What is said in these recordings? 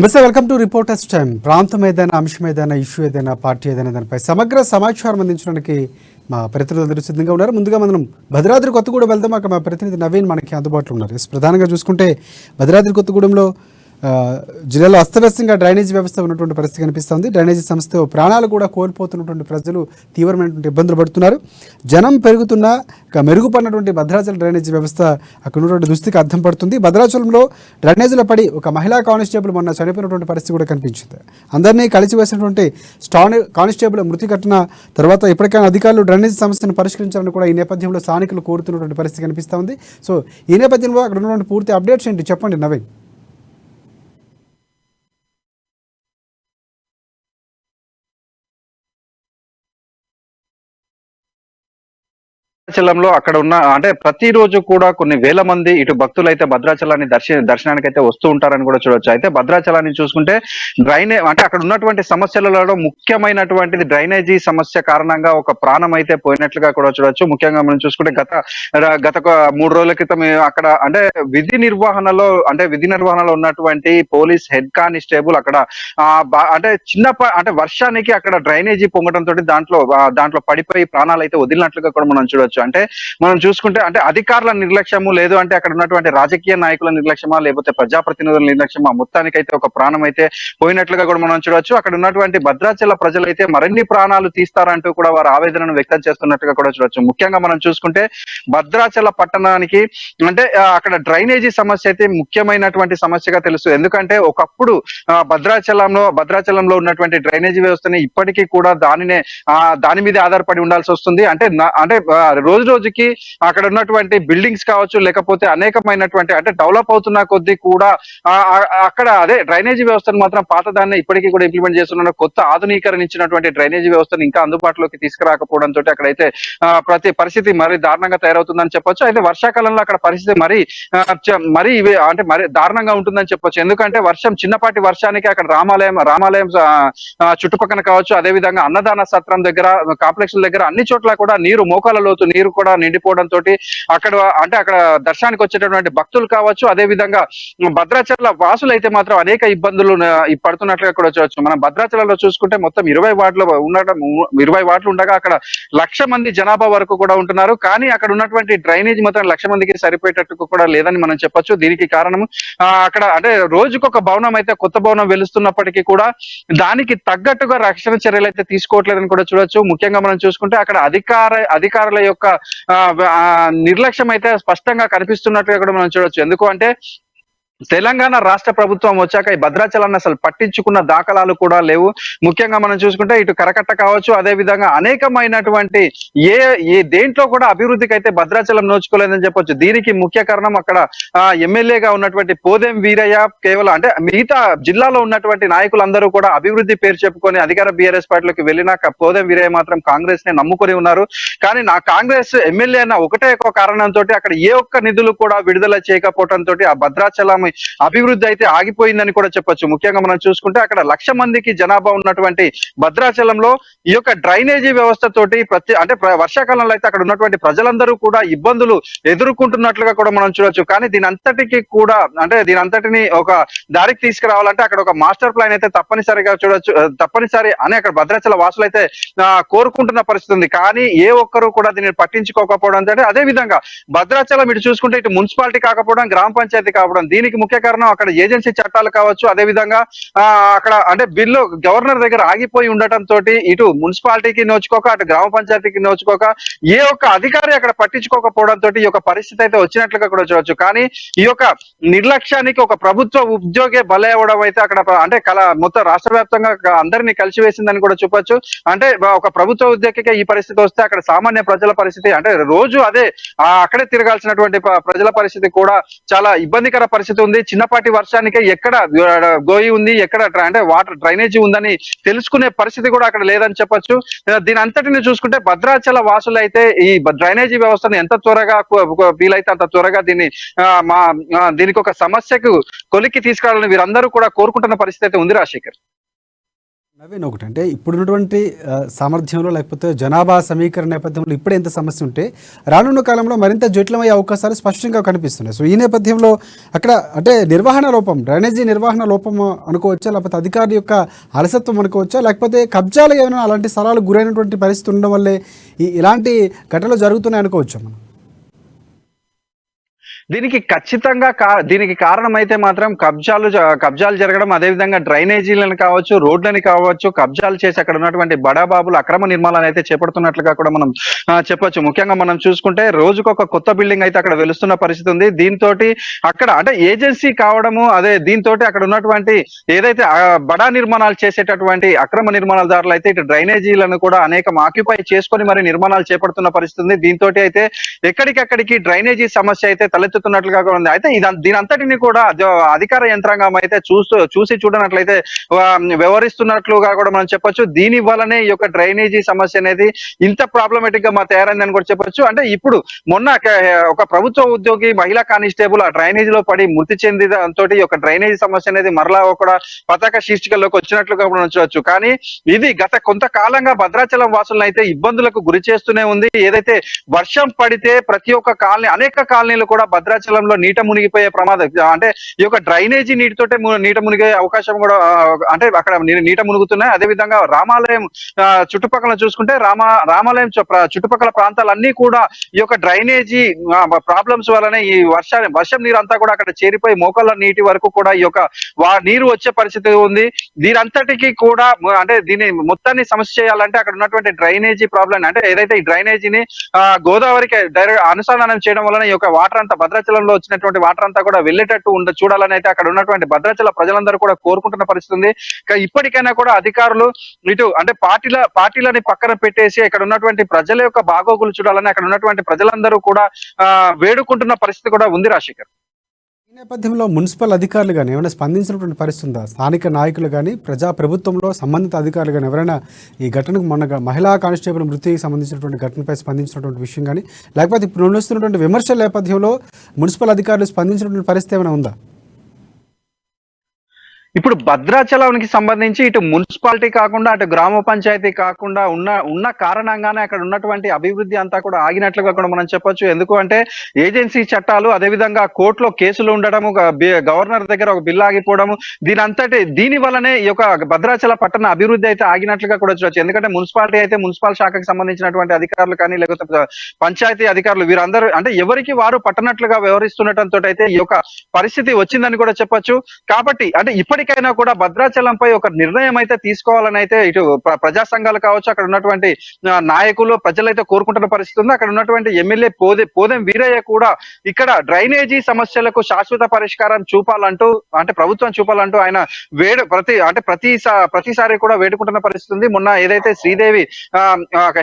నమస్తే, welcome to reporters time. ప్రాంతం ఏదైనా, అంశం ఏదైనా, ఇష్యూ ఏదైనా, పార్టీ ఏదైనా దానిపై సమగ్ర సమాచారం అందించడానికి మా ప్రతినిధులు సిద్ధంగా ఉన్నారు. ముందుగా మనం భద్రాద్రి కొత్తగూడెం వెళ్దాం. అక్కడ మా ప్రతినిధి నవీన్ మనకి అందుబాటులో ఉన్నారు. ప్రధానంగా చూసుకుంటే భద్రాద్రి కొత్తగూడెంలో జిల్లాలో అస్తవ్యస్తంగా డ్రైనేజీ వ్యవస్థ ఉన్నటువంటి పరిస్థితి కనిపిస్తుంది. డ్రైనేజీ సంస్థ ప్రాణాలు కూడా కోల్పోతున్నటువంటి ప్రజలు తీవ్రమైనటువంటి ఇబ్బందులు పడుతున్నారు. జనం పెరుగుతున్న మెరుగుపడినటువంటి భద్రాచలం డ్రైనేజీ వ్యవస్థ అక్కడ ఉన్నటువంటి దుస్థితికి అర్థం పడుతుంది. భద్రాచలంలో డ్రైనేజీలో పడి ఒక మహిళా కానిస్టేబుల్ మొన్న చనిపోయినటువంటి పరిస్థితి కూడా కనిపించింది. అందరినీ కలిసివేసినటువంటి కానిస్టేబుల్ మృతి ఘటన తర్వాత ఇప్పటికైనా అధికారులు డ్రైనేజీ సమస్యను పరిష్కరించాలని కూడా ఈ నేపథ్యంలో స్థానికులు కోరుతున్నటువంటి పరిస్థితి కనిపిస్తూ ఉంది. సో ఈ నేపథ్యంలో అక్కడ ఉన్నటువంటి పూర్తి అప్డేట్స్ ఏంటి చెప్పండి నవీన్. భద్రాచలంలో అక్కడ ఉన్న అంటే ప్రతిరోజు కూడా కొన్ని వేల మంది ఇటు భక్తులు అయితే భద్రాచలాన్ని దర్శనానికి అయితే వస్తూ ఉంటారని కూడా చూడొచ్చు. అయితే భద్రాచలాన్ని చూసుకుంటే అంటే అక్కడ ఉన్నటువంటి సమస్యలలో ముఖ్యమైనటువంటిది డ్రైనేజీ సమస్య కారణంగా ఒక ప్రాణం అయితే పోయినట్లుగా కూడా చూడొచ్చు. ముఖ్యంగా మనం చూసుకుంటే గత 3 రోజుల క్రితం అక్కడ అంటే విధి నిర్వహణలో ఉన్నటువంటి పోలీస్ హెడ్ కానిస్టేబుల్ అక్కడ అంటే అంటే వర్షానికి అక్కడ డ్రైనేజీ పొంగడంతో దాంట్లో పడిపోయి ప్రాణాలు అయితే వదిలినట్లుగా కూడా మనం చూడొచ్చు. అంటే మనం చూసుకుంటే అంటే అధికారుల నిర్లక్ష్యము, లేదు అంటే అక్కడ ఉన్నటువంటి రాజకీయ నాయకుల నిర్లక్ష్యమా, లేకపోతే ప్రజాప్రతినిధుల నిర్లక్ష్యమా, మొత్తానికి అయితే ఒక ప్రాణం అయితే పోయినట్లుగా కూడా మనం చూడొచ్చు. అక్కడ ఉన్నటువంటి భద్రాచల ప్రజలు అయితే మరిన్ని ప్రాణాలు తీస్తారంటూ కూడా వారు ఆవేదనను వ్యక్తం చేస్తున్నట్టుగా కూడా చూడొచ్చు. ముఖ్యంగా మనం చూసుకుంటే భద్రాచల పట్టణానికి అంటే అక్కడ డ్రైనేజీ సమస్య అయితే ముఖ్యమైనటువంటి సమస్యగా తెలుస్తుంది. ఎందుకంటే ఒకప్పుడు భద్రాచలంలో ఉన్నటువంటి డ్రైనేజీ వ్యవస్థని ఇప్పటికీ కూడా దాని మీద ఆధారపడి ఉండాల్సి వస్తుంది. అంటే రోజు రోజుకి అక్కడ ఉన్నటువంటి బిల్డింగ్స్ కావచ్చు, లేకపోతే అనేకమైనటువంటి అంటే డెవలప్ అవుతున్న కొద్దీ కూడా అక్కడ అదే డ్రైనేజీ వ్యవస్థను మాత్రం పాతదాన్ని ఇప్పటికీ కూడా ఇంప్లిమెంట్ చేస్తున్న కొత్త ఆధునీకరించినటువంటి డ్రైనేజీ వ్యవస్థను ఇంకా అందుబాటులోకి తీసుకురాకపోవడంతో అక్కడైతే ప్రతి పరిస్థితి మరీ దారుణంగా తయారవుతుందని చెప్పొచ్చు. అయితే వర్షాకాలంలో అక్కడ పరిస్థితి మరీ దారుణంగా ఉంటుందని చెప్పొచ్చు. ఎందుకంటే చిన్నపాటి వర్షానికి అక్కడ రామాలయం చుట్టుపక్కల కావచ్చు, అదే విధంగా అన్నదాన సత్రం దగ్గర, కాంప్లెక్స్ దగ్గర అన్ని చోట్ల కూడా మోకాల లోతు నీరు కూడా నిండిపోవడంతో అక్కడ దర్శనానికి వచ్చేటటువంటి భక్తులు కావచ్చు, అదే విధంగా భద్రాచల వాసులు అయితే మాత్రం అనేక ఇబ్బందులు పడుతున్నట్లుగా కూడా చూడొచ్చు. మనం భద్రాచలంలో చూసుకుంటే మొత్తం 20 వార్డులు ఉండగా అక్కడ 1,00,000 మంది జనాభా వరకు కూడా ఉంటున్నారు. కానీ అక్కడ ఉన్నటువంటి డ్రైనేజ్ మాత్రం 1,00,000 మందికి సరిపోయేటట్టు కూడా లేదని మనం చెప్పొచ్చు. దీనికి కారణం అక్కడ అంటే రోజుకొక భవనం అయితే కొత్త భవనం వెలుస్తున్నప్పటికీ కూడా దానికి తగ్గట్టుగా రక్షణ చర్యలు అయితే తీసుకోవట్లేదని కూడా చూడొచ్చు. ముఖ్యంగా మనం చూసుకుంటే అక్కడ అధికారుల యొక్క నిర్లక్ష్యం అయితే స్పష్టంగా కనిపిస్తున్నట్టుగా కూడా మనం చూడొచ్చు. ఎందుకు అంటే తెలంగాణ రాష్ట్ర ప్రభుత్వం వచ్చాక ఈ భద్రాచలాన్ని అసలు పట్టించుకున్న దాఖలాలు కూడా లేవు. ముఖ్యంగా మనం చూసుకుంటే ఇటు కరకట్ట కావచ్చు, అదే విధంగా అనేకమైనటువంటి దేంట్లో కూడా అభివృద్ధికి అయితే భద్రాచలం నోచుకోలేదని చెప్పొచ్చు. దీనికి ముఖ్య కారణం అక్కడ ఎమ్మెల్యేగా ఉన్నటువంటి పోదెం వీరయ్య కేవలం అంటే మిగతా జిల్లాలో ఉన్నటువంటి నాయకులందరూ కూడా అభివృద్ధి పేరు చెప్పుకొని అధికార బీఆర్ఎస్ పార్టీలోకి వెళ్ళినాక పోదెం వీరయ్య మాత్రం కాంగ్రెస్ ని నమ్ముకొని ఉన్నారు. కానీ కాంగ్రెస్ ఎమ్మెల్యే అన్న ఒకటే కారణంతో అక్కడ ఏ ఒక్క నిధులు కూడా విడుదల చేయకపోవడంతో ఆ భద్రాచలం అభివృద్ధి అయితే ఆగిపోయిందని కూడా చెప్పొచ్చు. ముఖ్యంగా మనం చూసుకుంటే అక్కడ 1,00,000 మందికి జనాభా ఉన్నటువంటి భద్రాచలంలో ఈ యొక్క డ్రైనేజీ వ్యవస్థ తోటి వర్షాకాలంలో అయితే అక్కడ ఉన్నటువంటి ప్రజలందరూ కూడా ఇబ్బందులు ఎదుర్కొంటున్నట్లుగా కూడా మనం చూడొచ్చు. కానీ దీని అంతటిని ఒక దారికి తీసుకురావాలంటే అక్కడ ఒక మాస్టర్ ప్లాన్ అయితే తప్పనిసరి అని అక్కడ భద్రాచల వాసులు అయితే కోరుకుంటున్న పరిస్థితి ఉంది. కానీ ఏ ఒక్కరు కూడా దీన్ని పట్టించుకోకపోవడం, అంటే అదే విధంగా భద్రాచలం ఇటు చూసుకుంటే ఇటు మున్సిపాలిటీ కాకపోవడం, గ్రామ పంచాయతీ కాకపోవడం, దీనికి ముఖ్య కారణం అక్కడ ఏజెన్సీ చట్టాలు కావచ్చు, అదే విధంగా అక్కడ అంటే బిల్లు గవర్నర్ దగ్గర ఆగిపోయి ఉండటంతో ఇటు మున్సిపాలిటీకి నోచుకోక, అటు గ్రామ పంచాయతీకి నోచుకోక ఏ ఒక్క అధికారి అక్కడ పట్టించుకోకపోవడంతో ఈ యొక్క పరిస్థితి అయితే వచ్చినట్లుగా కూడా చూడొచ్చు. కానీ ఈ యొక్క నిర్లక్ష్యానికి ఒక ప్రభుత్వ ఉద్యోగే బలయ్యవడం అయితే అక్కడ అంటే మొత్తం రాష్ట్ర వ్యాప్తంగా అందరినీ కలిసివేసిందని కూడా చెప్పొచ్చు. అంటే ఒక ప్రభుత్వ ఉద్యోగికి ఈ పరిస్థితి వస్తే అక్కడ సామాన్య ప్రజల పరిస్థితి అంటే రోజు అక్కడే తిరగాల్సినటువంటి ప్రజల పరిస్థితి కూడా చాలా ఇబ్బందికర పరిస్థితి ఉంది. చిన్నపాటి వర్షానికే ఎక్కడ గోయి ఉంది, ఎక్కడ అంటే వాటర్ డ్రైనేజీ ఉందని తెలుసుకునే పరిస్థితి కూడా అక్కడ లేదని చెప్పొచ్చు. దీని అంతటిని చూసుకుంటే భద్రాచల వాసులు అయితే ఈ డ్రైనేజీ వ్యవస్థను ఎంత త్వరగా వీలైతే అంత త్వరగా దీనికి ఒక సమస్యకు కొలిక్కి తీసుకురావాలని వీరందరూ కూడా కోరుకుంటున్న పరిస్థితి అయితే ఉంది రాజశేఖర్. నవీన్, ఒకటి అంటే ఇప్పుడున్నటువంటి సామర్థ్యంలో లేకపోతే జనాభా సమీకరణ నేపథ్యంలో ఇప్పుడే ఎంత సమస్య ఉంటే రానున్న కాలంలో మరింత జటిలమయ్యే అవకాశాలు స్పష్టంగా కనిపిస్తున్నాయి. సో ఈ నేపథ్యంలో అక్కడ అంటే నిర్వహణ లోపం, డ్రైనేజీ నిర్వహణ లోపం అనుకోవచ్చా, లేకపోతే అధికారుల యొక్క అలసత్వం అనుకోవచ్చా, లేకపోతే కబ్జాలు ఏమైనా అలాంటి స్థలాలు గురైనటువంటి పరిస్థితి ఉండడం వల్లే ఇలాంటి ఘటనలు జరుగుతున్నాయి అనుకోవచ్చా మనం? దీనికి ఖచ్చితంగా దీనికి కారణం అయితే మాత్రం కబ్జాలు జరగడం, అదేవిధంగా డ్రైనేజీలను కావచ్చు, రోడ్లని కావచ్చు, కబ్జాలు చేసి అక్కడ ఉన్నటువంటి బడాబాబులు అక్రమ నిర్మాణాలు అయితే చేపడుతున్నట్లుగా కూడా మనం చెప్పొచ్చు. ముఖ్యంగా మనం చూసుకుంటే రోజుకొక కొత్త బిల్డింగ్ అయితే అక్కడ వెలుస్తున్న పరిస్థితి ఉంది. దీంతో అక్కడ అంటే ఏజెన్సీ కావడము, అదే దీంతో అక్కడ ఉన్నటువంటి ఏదైతే బడా నిర్మాణాలు చేసేటటువంటి అక్రమ నిర్మాణాలదారులు అయితే ఇటు డ్రైనేజీలను కూడా అనేకం ఆక్యుపై చేసుకొని మరి నిర్మాణాలు చేపడుతున్న పరిస్థితి ఉంది. దీంతో అయితే ఎక్కడికక్కడికి డ్రైనేజీ సమస్య అయితే తలెత్తుతున్నట్లుగా ఉంది. అయితే దీని అంతటిని కూడా అధికార యంత్రాంగం అయితే చూసి చూడనట్లయితే వ్యవహరిస్తున్నట్లుగా కూడా మనం చెప్పొచ్చు. దీని వల్లనే ఈ యొక్క డ్రైనేజీ సమస్య అనేది ఇంత ప్రాబ్లమేటిక్ గా తయారైందని కూడా చెప్పొచ్చు. అంటే ఇప్పుడు మొన్న ఒక ప్రభుత్వ ఉద్యోగి మహిళా కానిస్టేబుల్ ఆ డ్రైనేజీలో పడి మృతి చెందినంతో ఈ యొక్క డ్రైనేజీ సమస్య అనేది మరలా ఒక పతాక శీర్షికల్లోకి వచ్చినట్లుగా మనం చూడొచ్చు. కానీ ఇది గత కొంతకాలంగా భద్రాచలం వాసులను అయితే ఇబ్బందులకు గురి చేస్తూనే ఉంది. ఏదైతే వర్షం పడితే ప్రతి ఒక్క కాలనీ, అనేక కాలనీలు కూడా భద్రాచలంలో నీట మునిగిపోయే ప్రమాదం, అంటే ఈ యొక్క డ్రైనేజీ నీటితోటే నీట మునిగే అవకాశం కూడా అంటే అక్కడ నీట మునుగుతున్నాయి. అదేవిధంగా రామాలయం చుట్టుపక్కల చూసుకుంటే రామాలయం చుట్టుపక్కల ప్రాంతాలన్నీ కూడా ఈ యొక్క డ్రైనేజీ ప్రాబ్లమ్స్ వల్లనే ఈ వర్షం నీరు అంతా కూడా అక్కడ చేరిపోయి మోకాళ్ళ నీటి వరకు కూడా ఈ యొక్క నీరు వచ్చే పరిస్థితి ఉంది. దీనంతటికి కూడా అంటే దీన్ని మొత్తాన్ని సమస్య చేయాలంటే అక్కడ ఉన్నటువంటి డ్రైనేజీ ప్రాబ్లం, అంటే ఏదైతే ఈ డ్రైనేజీని గోదావరికి డైరెక్ట్ అనుసంధానం చేయడం వలన ఈ యొక్క వాటర్ అంతా భద్రాచలంలో వచ్చినటువంటి వాటర్ అంతా కూడా వెళ్ళేటట్టు చూడాలని అయితే అక్కడ ఉన్నటువంటి భద్రాచల ప్రజలందరూ కూడా కోరుకుంటున్న పరిస్థితి ఉంది. ఇప్పటికైనా కూడా అధికారులు ఇటు అంటే పార్టీలని పక్కన పెట్టేసి ఇక్కడ ఉన్నటువంటి ప్రజల యొక్క బాగోగులు చూడాలని అక్కడ ఉన్నటువంటి ప్రజలందరూ కూడా వేడుకుంటున్న పరిస్థితి కూడా ఉంది. రాజశేఖర్, ఈ నేపథ్యంలో మున్సిపల్ అధికారులు కానీ ఏమైనా స్పందించినటువంటి పరిస్థితి ఉందా? స్థానిక నాయకులు కానీ ప్రభుత్వంలో సంబంధిత అధికారులు కానీ ఎవరైనా ఈ ఘటనకు మొన్న మహిళా కానిస్టేబుల్ మృతికి సంబంధించినటువంటి ఘటనపై స్పందించినటువంటి విషయం కానీ, లేకపోతే ఇప్పుడు నడుస్తున్నటువంటి విమర్శల నేపథ్యంలో మున్సిపల్ అధికారులు స్పందించినటువంటి పరిస్థితి ఏమైనా ఉందా? ఇప్పుడు భద్రాచలానికి సంబంధించి ఇటు మున్సిపాలిటీ కాకుండా అటు గ్రామ పంచాయతీ కాకుండా ఉన్న కారణంగానే అక్కడ ఉన్నటువంటి అభివృద్ధి అంతా కూడా ఆగినట్లుగా కూడా మనం చెప్పొచ్చు. ఎందుకు అంటే ఏజెన్సీ చట్టాలు, అదేవిధంగా కోర్టులో కేసులు ఉండడము, గవర్నర్ దగ్గర ఒక బిల్లు ఆగిపోవడము, దీని వల్లనే ఈ యొక్క భద్రాచల పట్టణ అభివృద్ధి అయితే ఆగినట్లుగా కూడా చూడొచ్చు. ఎందుకంటే మున్సిపాలిటీ అయితే మున్సిపల్ శాఖకు సంబంధించినటువంటి అధికారులు కానీ, లేకపోతే పంచాయతీ అధికారులు వీరందరూ అంటే ఎవరికి వారు పట్టనట్లుగా వ్యవహరిస్తుండటంతో అయితే ఈ యొక్క పరిస్థితి వచ్చిందని కూడా చెప్పొచ్చు. కాబట్టి అంటే ఇప్పటికైనా కూడా భద్రాచలంపై ఒక నిర్ణయం అయితే తీసుకోవాలని అయితే ఇటు ప్రజా సంఘాలు కావచ్చు, అక్కడ ఉన్నటువంటి నాయకులు, ప్రజలైతే కోరుకుంటున్న పరిస్థితి ఉంది. అక్కడ ఉన్నటువంటి ఎమ్మెల్యే పోదెం వీరయ్య కూడా ఇక్కడ డ్రైనేజీ సమస్యలకు శాశ్వత పరిష్కారం చూపాలంటూ, అంటే ప్రభుత్వం చూపాలంటూ ఆయన ప్రతిసారి కూడా వేడుకుంటున్న పరిస్థితి ఉంది. మొన్న ఏదైతే శ్రీదేవి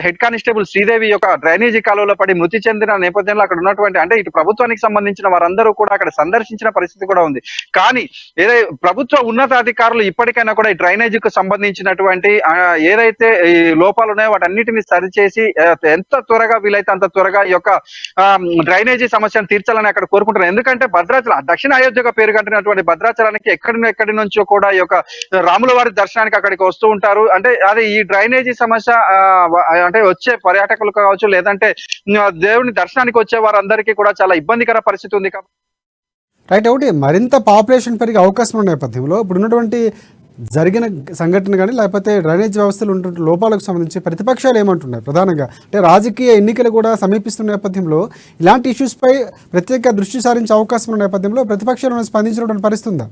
హెడ్ కానిస్టేబుల్ శ్రీదేవి యొక్క డ్రైనేజీ కాలువలో పడి మృతి చెందిన నేపథ్యంలో అక్కడ ఉన్నటువంటి అంటే ఇటు ప్రభుత్వానికి సంబంధించిన వారందరూ కూడా అక్కడ సందర్శించిన పరిస్థితి కూడా ఉంది. కానీ ప్రభుత్వ ఉన్నతాధికారులు ఇప్పటికైనా కూడా ఈ డ్రైనేజీకి సంబంధించినటువంటి ఏదైతే ఈ లోపాలు ఉన్నాయో వాటన్నిటిని సరిచేసి ఎంత త్వరగా వీలైతే అంత త్వరగా ఈ యొక్క డ్రైనేజీ సమస్యను తీర్చాలని అక్కడ కోరుకుంటున్నారు. ఎందుకంటే భద్రాచలం దక్షిణ అయోధ్యగా పేరుగంటినటువంటి భద్రాచలానికి ఎక్కడి నుంచో కూడా ఈ యొక్క రాముల వారి దర్శనానికి అక్కడికి వస్తూ ఉంటారు. అంటే అది ఈ డ్రైనేజీ సమస్య అంటే వచ్చే పర్యాటకులు కావచ్చు, లేదంటే దేవుని దర్శనానికి వచ్చే వారందరికీ కూడా చాలా ఇబ్బందికర పరిస్థితి ఉంది. రైట్, ఒకటి మరింత పాపులేషన్ పెరిగే అవకాశం ఉన్న నేపథ్యంలో ఇప్పుడు ఉన్నటువంటి జరిగిన సంఘటన కానీ, లేకపోతే డ్రైనేజ్ వ్యవస్థలు ఉన్నటువంటి లోపాలకు సంబంధించి ప్రతిపక్షాలు ఏమంటున్నాయి? ప్రధానంగా అంటే రాజకీయ ఎన్నికలు కూడా సమీపిస్తున్న నేపథ్యంలో ఇలాంటి ఇష్యూస్పై ప్రత్యేక దృష్టి సారించే అవకాశం ఉన్న నేపథ్యంలో ప్రతిపక్షాలను స్పందించినటువంటి పరిస్థితి ఉందా?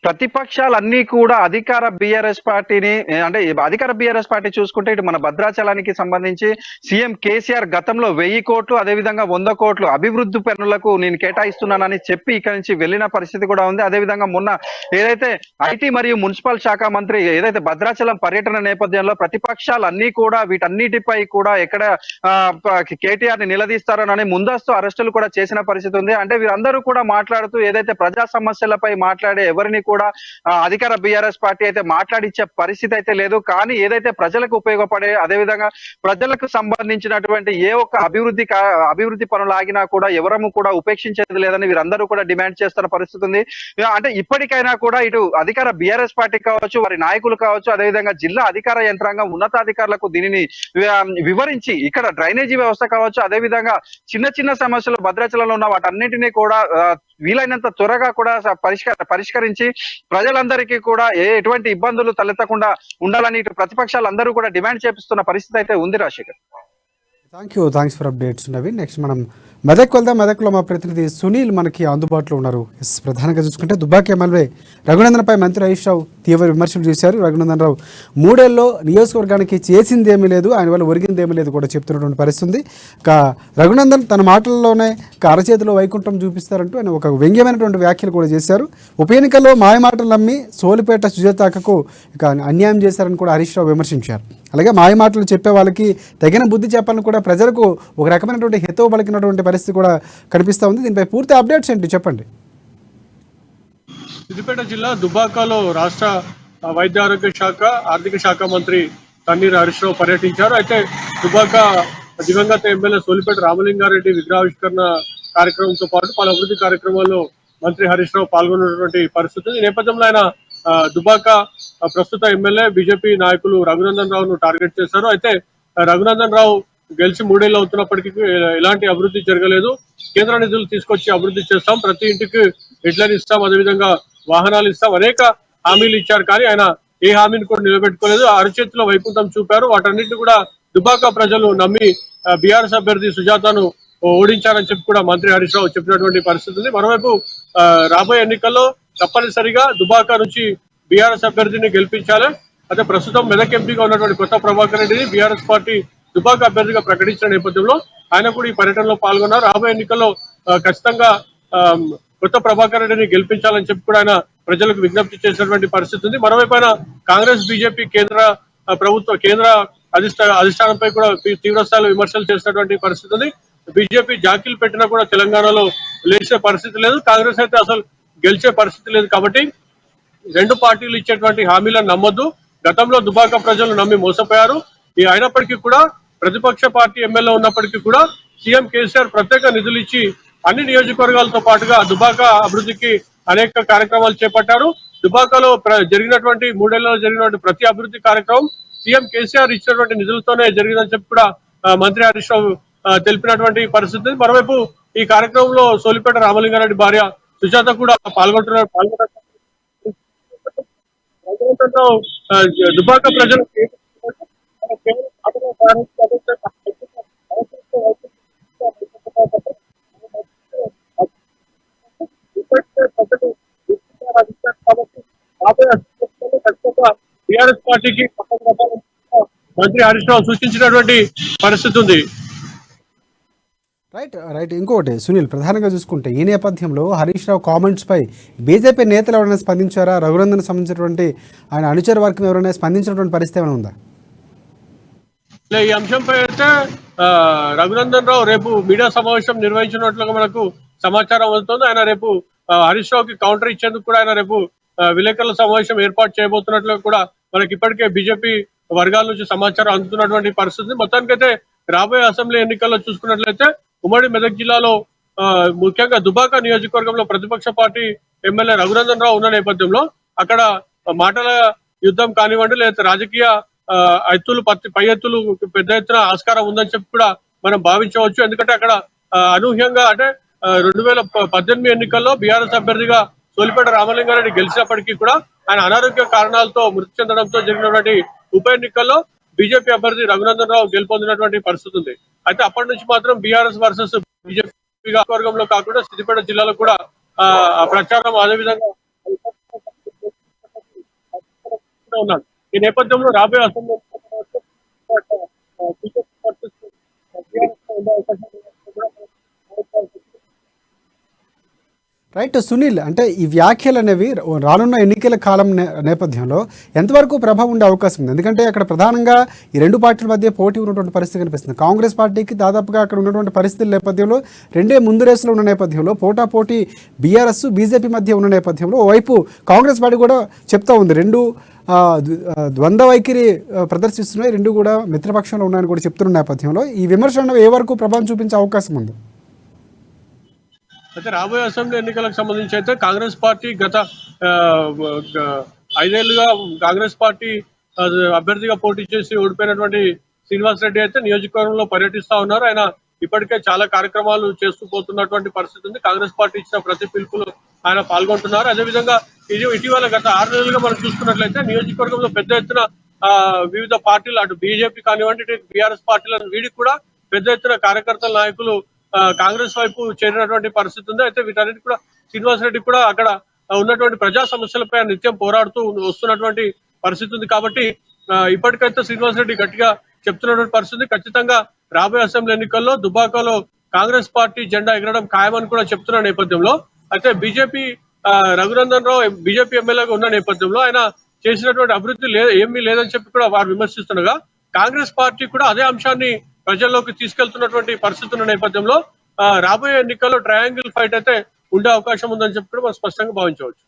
ప్రతిపక్షాలన్నీ కూడా అధికార బీఆర్ఎస్ పార్టీని అంటే అధికార బీఆర్ఎస్ పార్టీ చూసుకుంటే ఇటు మన భద్రాచలానికి సంబంధించి సీఎం కేసీఆర్ గతంలో 1000 కోట్లు, అదేవిధంగా 100 కోట్లు అభివృద్ధి పనులకు నేను కేటాయిస్తున్నానని చెప్పి ఇక్కడి నుంచి వెళ్ళిన పరిస్థితి కూడా ఉంది. అదేవిధంగా మొన్న ఏదైతే ఐటీ మరియు మున్సిపల్ శాఖ మంత్రి ఏదైతే భద్రాచలం పర్యటన నేపథ్యంలో ప్రతిపక్షాలన్నీ కూడా వీటన్నిటిపై కూడా ఎక్కడ కేటీఆర్ ని నిలదీస్తారోనని ముందస్తు అరెస్టులు కూడా చేసిన పరిస్థితి ఉంది. అంటే వీరందరూ కూడా మాట్లాడుతూ ఏదైతే ప్రజా సమస్యలపై మాట్లాడే ఎవరిని కూడా అధికార బీఆర్ఎస్ పార్టీ అయితే మాట్లాడిచ్చే పరిస్థితి అయితే లేదు. కానీ ఏదైతే ప్రజలకు ఉపయోగపడే, అదేవిధంగా ప్రజలకు సంబంధించినటువంటి ఏ ఒక్క అభివృద్ధి పనులు ఆగినా కూడా ఎవరము కూడా ఉపేక్షించేది లేదని వీరందరూ కూడా డిమాండ్ చేస్తున్న పరిస్థితి ఉంది. అంటే ఇప్పటికైనా కూడా ఇటు అధికార బీఆర్ఎస్ పార్టీ కావచ్చు, వారి నాయకులు కావచ్చు, అదేవిధంగా జిల్లా అధికార యంత్రాంగం ఉన్నతాధికారులకు దీనిని వివరించి ఇక్కడ డ్రైనేజీ వ్యవస్థ కావచ్చు, అదేవిధంగా చిన్న చిన్న సమస్యలు భద్రాచలంలో ఉన్న వాటన్నింటినీ కూడా వీలైనంత త్వరగా కూడా పరిష్కరించి ప్రజలందరికీ కూడా ఎటువంటి ఇబ్బందులు తలెత్తకుండా ఉండాలని ఇటు ప్రతిపక్షాలందరూ కూడా డిమాండ్ చేపిస్తున్న పరిస్థితి అయితే ఉంది Rajasekhar. Thanks for updates Naveen. Next మనం మెదక్ వెళ్దాం. మెదక్లో మా ప్రతినిధి సునీల్ మనకి అందుబాటులో ఉన్నారు. ప్రధానంగా చూసుకుంటే దుబ్బాక ఎమ్మెల్యే రఘునందన్పై మంత్రి హరీష్ రావు తీవ్ర విమర్శలు చేశారు. రఘునందన్ రావు 3 ఏళ్లలో నియోజకవర్గానికి చేసిందేమీ లేదు, ఆయన వల్ల ఒరిగిందేమీ లేదు కూడా చెప్తున్నటువంటి పరిస్థితి. రఘునందన్ తన మాటల్లోనే అరచేతిలో వైకుంఠం చూపిస్తారంటూ ఆయన ఒక వ్యంగ్యమైనటువంటి వ్యాఖ్యలు కూడా చేశారు. ఉప ఎన్నికల్లో మాయమాటలు నమ్మి సోలిపేట సుజాతకు ఇక అన్యాయం చేశారని కూడా హరీష్ రావు విమర్శించారు. అలాగే మాయమాటలు చెప్పే వాళ్ళకి తగిన బుద్ధి చెప్పాలని కూడా ప్రజలకు ఒక రకమైనటువంటి హితవు పలికినటువంటి పరిస్థితి కూడా కనిపిస్తూ ఉంది. దీనిపై పూర్తి అప్డేట్స్ ఏంటి చెప్పండి. సిద్దిపేట జిల్లా దుబ్బాకలో రాష్ట్ర వైద్య ఆరోగ్య శాఖ ఆర్థిక శాఖ మంత్రి తన్నీర్ హరీష్ రావు పర్యటించారు. అయితే దుబ్బాక దివంగత ఎమ్మెల్యే సోలిపేట రామలింగారెడ్డి విగ్రహావిష్కరణ కార్యక్రమంతో పాటు పలు అభివృద్ధి కార్యక్రమాల్లో మంత్రి హరీష్ రావు పాల్గొన్నటువంటి పరిస్థితి. ఈ నేపథ్యంలో ఆయన దుబ్బాక ప్రస్తుత ఎమ్మెల్యే బీజేపీ నాయకులు రఘునందన్ రావును టార్గెట్ చేశారు. అయితే రఘునందన్ రావు గెలిచి 3 ఏళ్ళు అవుతున్నప్పటికీ ఎలాంటి అభివృద్ధి జరగలేదు. కేంద్ర నిధులు తీసుకొచ్చి అభివృద్ధి చేస్తాం, ప్రతి ఇంటికి ఎడ్లను ఇస్తాం, అదేవిధంగా వాహనాలు ఇస్తాం, అనేక హామీలు ఇచ్చారు. కానీ ఆయన ఏ హామీని కూడా నిలబెట్టుకోలేదు. అరచేతిలో వైకుంఠం చూపారు. వాటన్నిటిని కూడా దుబ్బాక ప్రజలు నమ్మి బీఆర్ఎస్ అభ్యర్థి సుజాతను ఓడించారని చెప్పి కూడా మంత్రి హరీష్ రావు చెప్పినటువంటి పరిస్థితి ఉంది. మరోవైపు రాబోయే ఎన్నికల్లో తప్పనిసరిగా దుబ్బాక నుంచి బీఆర్ఎస్ అభ్యర్థిని గెలిపించాలి. అయితే ప్రస్తుతం మెదక్ ఎంపీగా ఉన్నటువంటి కొత్త ప్రభాకర్ రెడ్డిని బీఆర్ఎస్ పార్టీ దుబ్బాక అభ్యర్థిగా ప్రకటించిన నేపథ్యంలో ఆయన కూడా ఈ పర్యటనలో పాల్గొన్నారు. రాబోయే ఎన్నికల్లో ఖచ్చితంగా కొత్త ప్రభాకర్ రెడ్డిని గెలిపించాలని చెప్పి కూడా ఆయన ప్రజలకు విజ్ఞప్తి చేసినటువంటి పరిస్థితి ఉంది. మరోవైపు ఆయన కాంగ్రెస్ బీజేపీ కేంద్ర అధిష్టానంపై కూడా తీవ్రస్థాయిలో విమర్శలు చేసినటువంటి పరిస్థితి ఉంది. బీజేపీ జాకీలు పెట్టినా కూడా తెలంగాణలో లేచే పరిస్థితి లేదు, కాంగ్రెస్ అయితే అసలు గెలిచే పరిస్థితి లేదు. కాబట్టి 2 పార్టీలు ఇచ్చేటువంటి హామీలను నమ్మొద్దు. గతంలో దుబాక ప్రజలు నమ్మి మోసపోయారు. అయినప్పటికీ కూడా ప్రతిపక్ష పార్టీ ఎమ్మెల్యే ఉన్నప్పటికీ కూడా సీఎం కేసీఆర్ ప్రత్యేక నిధులు ఇచ్చి అన్ని నియోజకవర్గాలతో పాటుగా దుబాక అభివృద్ధికి అనేక కార్యక్రమాలు చేపట్టారు. దుబాకలో జరిగినటువంటి 3 ఏళ్లలో జరిగినటువంటి ప్రతి అభివృద్ధి కార్యక్రమం సీఎం కేసీఆర్ ఇచ్చినటువంటి నిధులతోనే జరిగిందని చెప్పి కూడా మంత్రి హరీష్ రావు తెలిపినటువంటి పరిస్థితి. మరోవైపు ఈ కార్యక్రమంలో సోలిపేట రామలింగారెడ్డి భార్య సుజాత కూడా పాల్గొంటున్నారు. దుబాక ప్రజలు టిఆర్ఎస్ పార్టీకి మంత్రి హరీష్ రావు సూచించినటువంటి పరిస్థితి ఉంది. రైట్ ఇంకొకటి సునీల్, ప్రధానంగా చూసుకుంటే ఈ నేపథ్యంలో హరీష్ రావు కామెంట్స్ పై బీజేపీ నేతలు ఎవరైనా స్పందించారా? రఘునందన్ సంబంధించినటువంటి ఆయన అనుచర వర్గం ఎవరైనా స్పందించినటువంటి పరిస్థితి ఏమైనా ఉందా? ఈ అంశంపై అయితే రఘునందన్ రావు రేపు మీడియా సమావేశం నిర్వహించినట్లుగా మనకు సమాచారం అందుతుంది. ఆయన రేపు హరీష్ రావుకి కౌంటర్ ఇచ్చేందుకు కూడా ఆయన రేపు విలేకరుల సమావేశం ఏర్పాటు చేయబోతున్నట్లు కూడా మనకి ఇప్పటికే బీజేపీ వర్గాల నుంచి సమాచారం అందుతున్నటువంటి పరిస్థితి. మొత్తానికైతే రాబోయే అసెంబ్లీ ఎన్నికల్లో చూసుకున్నట్లయితే ఉమ్మడి మెదక్ జిల్లాలో ముఖ్యంగా దుబాక నియోజకవర్గంలో ప్రతిపక్ష పార్టీ ఎమ్మెల్యే రఘునందన్ రావు ఉన్న నేపథ్యంలో అక్కడ మాటల యుద్ధం కానివ్వండి, లేదా రాజకీయ పై ఎత్తులు పెద్ద ఎత్తున ఆస్కారం ఉందని చెప్పి కూడా మనం భావించవచ్చు. ఎందుకంటే అక్కడ అనూహ్యంగా అంటే 2018 ఎన్నికల్లో బీఆర్ఎస్ అభ్యర్థిగా సోలిపేట రామలింగారెడ్డి గెలిచినప్పటికీ కూడా ఆయన అనారోగ్య కారణాలతో మృతి చెందడంతో జరిగినటువంటి ఉప ఎన్నికల్లో బీజేపీ అభ్యర్థి రఘునందన్ రావు గెలుపొందినటువంటి పరిస్థితి ఉంది. అయితే అప్పటి నుంచి మాత్రం బీఆర్ఎస్ వర్సెస్ బీజేపీ వర్గంలో కాకుండా సిద్దిపేట జిల్లాలో కూడా ప్రచారం అదేవిధంగా ఉన్నాడు. ఈ నేపథ్యంలో రాబోయే అసెంబ్లీ రైట్ సునీల్, అంటే ఈ వ్యాఖ్యలు అనేవి రానున్న ఎన్నికల కాలం నేపథ్యంలో ఎంతవరకు ప్రభావం ఉండే అవకాశం ఉంది? ఎందుకంటే అక్కడ ప్రధానంగా ఈ రెండు పార్టీల మధ్య పోటీ ఉన్నటువంటి పరిస్థితి కనిపిస్తుంది. కాంగ్రెస్ పార్టీకి దాదాపుగా అక్కడ ఉన్నటువంటి పరిస్థితుల నేపథ్యంలో రెండే ముందు రేసులో ఉన్న నేపథ్యంలో పోటాపోటీ బీఆర్ఎస్ బీజేపీ మధ్య ఉన్న నేపథ్యంలో ఓవైపు కాంగ్రెస్ పార్టీ కూడా చెప్తా ఉంది రెండు ద్వంద్వ వైఖరి ప్రదర్శిస్తున్నాయి, రెండు కూడా మిత్రపక్షంలో ఉన్నాయని కూడా చెప్తున్న నేపథ్యంలో ఈ విమర్శలు ఏ వరకు ప్రభావం చూపించే అవకాశం ఉంది? అయితే రాబోయే అసెంబ్లీ ఎన్నికలకు సంబంధించి అయితే కాంగ్రెస్ పార్టీ గత 5 ఏళ్లుగా కాంగ్రెస్ పార్టీ అభ్యర్థిగా పోటీ చేసి ఓడిపోయినటువంటి శ్రీనివాస్ రెడ్డి అయితే నియోజకవర్గంలో పర్యటిస్తా ఉన్నారు. ఆయన ఇప్పటికే చాలా కార్యక్రమాలు చేస్తూ పోతున్నటువంటి పరిస్థితి ఉంది. కాంగ్రెస్ పార్టీ ఇచ్చిన ప్రతి పిలుపులు ఆయన పాల్గొంటున్నారు. అదేవిధంగా ఇటీవల గత 6 నెలలుగా మనం చూసుకున్నట్లయితే నియోజకవర్గంలో పెద్ద ఎత్తున వివిధ పార్టీలు అటు బీజేపీ కానివ్వండి ఇటు బీఆర్ఎస్ పార్టీలను వీడికి కూడా పెద్ద ఎత్తున కార్యకర్తల నాయకులు కాంగ్రెస్ వైపు చేరినటువంటి పరిస్థితి ఉంది. అయితే వీటన్నిటి కూడా శ్రీనివాస్ రెడ్డి కూడా అక్కడ ఉన్నటువంటి ప్రజా సమస్యలపై నిత్యం పోరాడుతూ వస్తున్నటువంటి పరిస్థితి ఉంది. కాబట్టి ఇప్పటికైతే శ్రీనివాస్ రెడ్డి గట్టిగా చెప్తున్నటువంటి పరిస్థితి ఖచ్చితంగా రాబోయే అసెంబ్లీ ఎన్నికల్లో దుబాకలో కాంగ్రెస్ పార్టీ జెండా ఎగరడం ఖాయమని కూడా చెప్తున్న నేపథ్యంలో అయితే బీజేపీ రఘునందన్ రావు బీజేపీ ఎమ్మెల్యేగా ఉన్న నేపథ్యంలో ఆయన చేసినటువంటి అభివృద్ధి ఏమీ లేదని చెప్పి కూడా వారు విమర్శిస్తుండగా కాంగ్రెస్ పార్టీ కూడా అదే అంశాన్ని ప్రజల్లోకి తీసుకెళ్తున్నటువంటి పరిస్థితి ఉన్న నేపథ్యంలో రాబోయే ఎన్నికల్లో ట్రయాంగిల్ ఫైట్ అయితే ఉండే అవకాశం ఉందని చెప్పి మనం స్పష్టంగా భావించవచ్చు.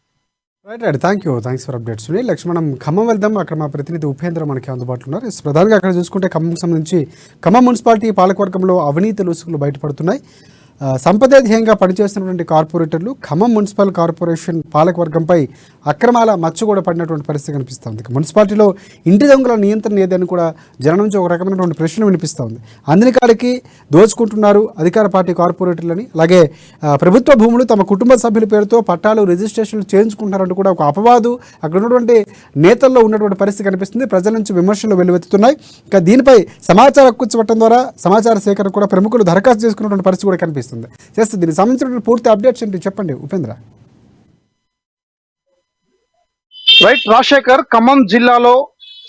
Right, thanks for updates Sunil. Next మనం ఖమ్మం వెళ్దాం. అక్కడ మా ప్రతినిధి ఉపేంద్ర మనకి అందుబాటులో ఉన్నారు. ప్రధానంగా అక్కడ చూసుకుంటే ఖమ్మం సంబంధించి ఖమ్మం మున్సిపాలిటీ పాలకవర్గంలో అవినీతి లూసుకులు బయటపడుతున్నాయి. సంపదే ధ్యేయంగా పనిచేస్తున్నటువంటి కార్పొరేటర్లు ఖమ్మం మున్సిపల్ కార్పొరేషన్ పాలకవర్గంపై అక్రమాల మచ్చ కూడా పడినటువంటి పరిస్థితి కనిపిస్తుంది. మున్సిపాలిటీలో ఇంటి దొంగల నియంత్రణ ఏదని కూడా జనం నుంచి ఒక రకమైనటువంటి ప్రశ్న వినిపిస్తుంది. అందిన కాడికి దోచుకుంటున్నారు అధికార పార్టీ కార్పొరేటర్లని, అలాగే ప్రభుత్వ భూములు తమ కుటుంబ సభ్యుల పేరుతో పట్టాలు రిజిస్ట్రేషన్లు చేయించుకుంటున్నారంటూ కూడా ఒక అపవాదు అక్కడ ఉన్నటువంటి నేతల్లో ఉన్నటువంటి పరిస్థితి కనిపిస్తుంది. ప్రజల నుంచి విమర్శలు వెల్లువెత్తుతున్నాయి. ఇంకా దీనిపై సమాచార హక్కు చట్టం ద్వారా సమాచార సేకరణ కూడా ప్రముఖులు దరఖాస్తు చేసుకున్నటువంటి పరిస్థితి కూడా కనిపిస్తుంది. దీనికి సంబంధించిన పూర్తి అప్డేట్స్ ఏంటి చెప్పండి ఉపేంద్ర. రైట్ రాజశేఖర్, ఖమ్మం జిల్లాలో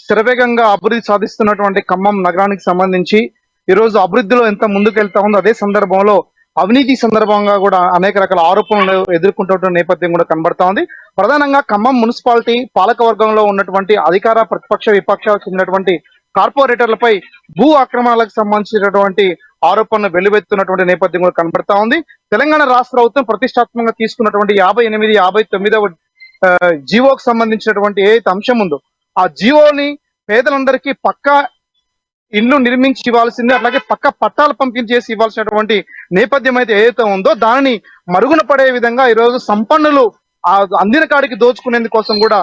శరవేగంగా అభివృద్ధి సాధిస్తున్నటువంటి ఖమ్మం నగరానికి సంబంధించి ఈరోజు అభివృద్ధిలో ఎంత ముందుకెళ్తా ఉందో అదే సందర్భంలో అవినీతి సందర్భంగా కూడా అనేక రకాల ఆరోపణలు ఎదుర్కొంటున్న నేపథ్యం కూడా కనబడతా ఉంది. ప్రధానంగా ఖమ్మం మున్సిపాలిటీ పాలకవర్గంలో ఉన్నటువంటి అధికార ప్రతిపక్ష విపక్షాలకు చెందినటువంటి కార్పొరేటర్లపై భూ ఆక్రమణలకు సంబంధించినటువంటి ఆరోపణలు వెలువెత్తున్నటువంటి నేపథ్యం కూడా కనబడతా ఉంది. తెలంగాణ రాష్ట్ర ప్రభుత్వం ప్రతిష్టాత్మకంగా తీసుకున్నటువంటి 58, 59వ జీవోకి సంబంధించినటువంటి ఏదైతే అంశం ఉందో ఆ జీవోని పేదలందరికీ పక్కా ఇల్లు నిర్మించి ఇవ్వాల్సిందే, అట్లాగే పక్క పట్టాలు పంపిణీ చేసి ఇవ్వాల్సినటువంటి నేపథ్యం అయితే ఏదైతే ఉందో దానిని మరుగున పడే విధంగా ఈరోజు సంపన్నులు ఆ అందిన కాడికి దోచుకునేందుకోసం కూడా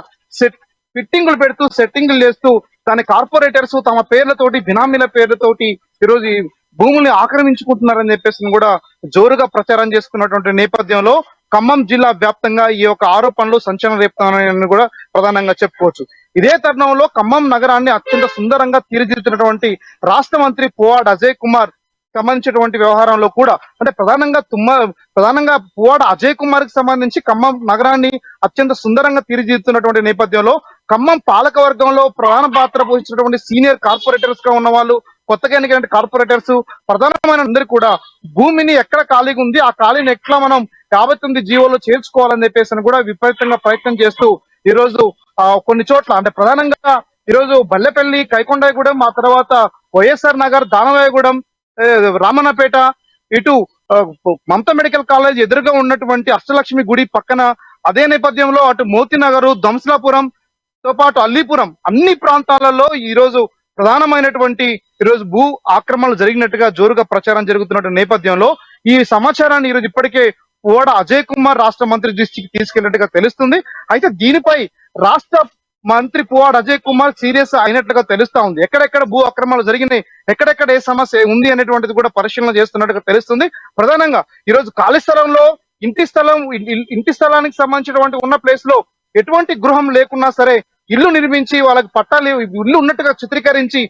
ఫిట్టింగులు పెడుతూ సెట్టింగులు చేస్తూ దాని కార్పొరేటర్స్ తమ పేర్లతోటి బినామీల పేర్లతోటి ఈరోజు ఈ భూముల్ని ఆక్రమించుకుంటున్నారని చెప్పేసి కూడా జోరుగా ప్రచారం చేసుకున్నటువంటి నేపథ్యంలో ఖమ్మం జిల్లా వ్యాప్తంగా ఈ యొక్క ఆరోపణలు సంచలనం రేపుతాయని కూడా ప్రధానంగా చెప్పుకోవచ్చు. ఇదే తరుణంలో ఖమ్మం నగరాన్ని అత్యంత సుందరంగా తీర్చిదిద్దినటువంటి రాష్ట్ర మంత్రి పువ్వాడ అజయ్ కుమార్ సంబంధించినటువంటి వ్యవహారంలో కూడా అంటే ప్రధానంగా పువ్వాడ అజయ్ కుమార్ కి సంబంధించి ఖమ్మం నగరాన్ని అత్యంత సుందరంగా తీర్చిదిద్దుతున్నటువంటి నేపథ్యంలో ఖమ్మం పాలకవర్గంలో ప్రధాన పాత్ర పోషించినటువంటి సీనియర్ కార్పొరేటర్స్ గా ఉన్న వాళ్ళు, కొత్తగా ఎన్నికైన కార్పొరేటర్స్, ప్రధానమైన అందరూ కూడా భూమిని ఎక్కడ ఖాళీగా ఉంది ఆ ఖాళీని ఎట్లా మనం 59 జీవోలో చేర్చుకోవాలని చెప్పేసి కూడా విపరీతంగా ప్రయత్నం చేస్తూ ఈరోజు కొన్ని చోట్ల అంటే ప్రధానంగా ఈరోజు బల్లెపల్లి, కైకొండగూడెం, ఆ తర్వాత వైఎస్ఆర్ నగర్, దానవాయగూడెం, రామన్నపేట, ఇటు మమతా మెడికల్ కాలేజ్ ఎదురుగా ఉన్నటువంటి అష్టలక్ష్మి గుడి పక్కన, అదే నేపథ్యంలో అటు మోతినగరు, దంసలాపురం తో పాటు అల్లీపురం అన్ని ప్రాంతాలలో ఈరోజు ప్రధానమైనటువంటి ఈరోజు భూ ఆక్రమణలు జరిగినట్టుగా జోరుగా ప్రచారం జరుగుతున్న నేపథ్యంలో ఈ సమాచారాన్ని ఈరోజు ఇప్పటికే పువ్వాడ అజయ్ కుమార్ రాష్ట్ర మంత్రి దృష్టికి తీసుకెళ్లినట్టుగా తెలుస్తుంది. అయితే దీనిపై రాష్ట్ర మంత్రి పువ్వాడ అజయ్ కుమార్ సీరియస్ అయినట్లుగా తెలుస్తా ఉంది. ఎక్కడెక్కడ భూ అక్రమాలు జరిగినాయి, ఎక్కడెక్కడ ఏ సమస్య ఉంది అనేటువంటిది కూడా పరిశీలన చేస్తున్నట్టుగా తెలుస్తుంది. ప్రధానంగా ఈరోజు ఖాళీ స్థలంలో ఇంటి స్థలానికి సంబంధించినటువంటి ఉన్న ప్లేస్ లో ఎటువంటి గృహం లేకున్నా సరే ఇల్లు నిర్మించి వాళ్ళకి పట్టాలు ఇల్లు ఉన్నట్టుగా చిత్రీకరించి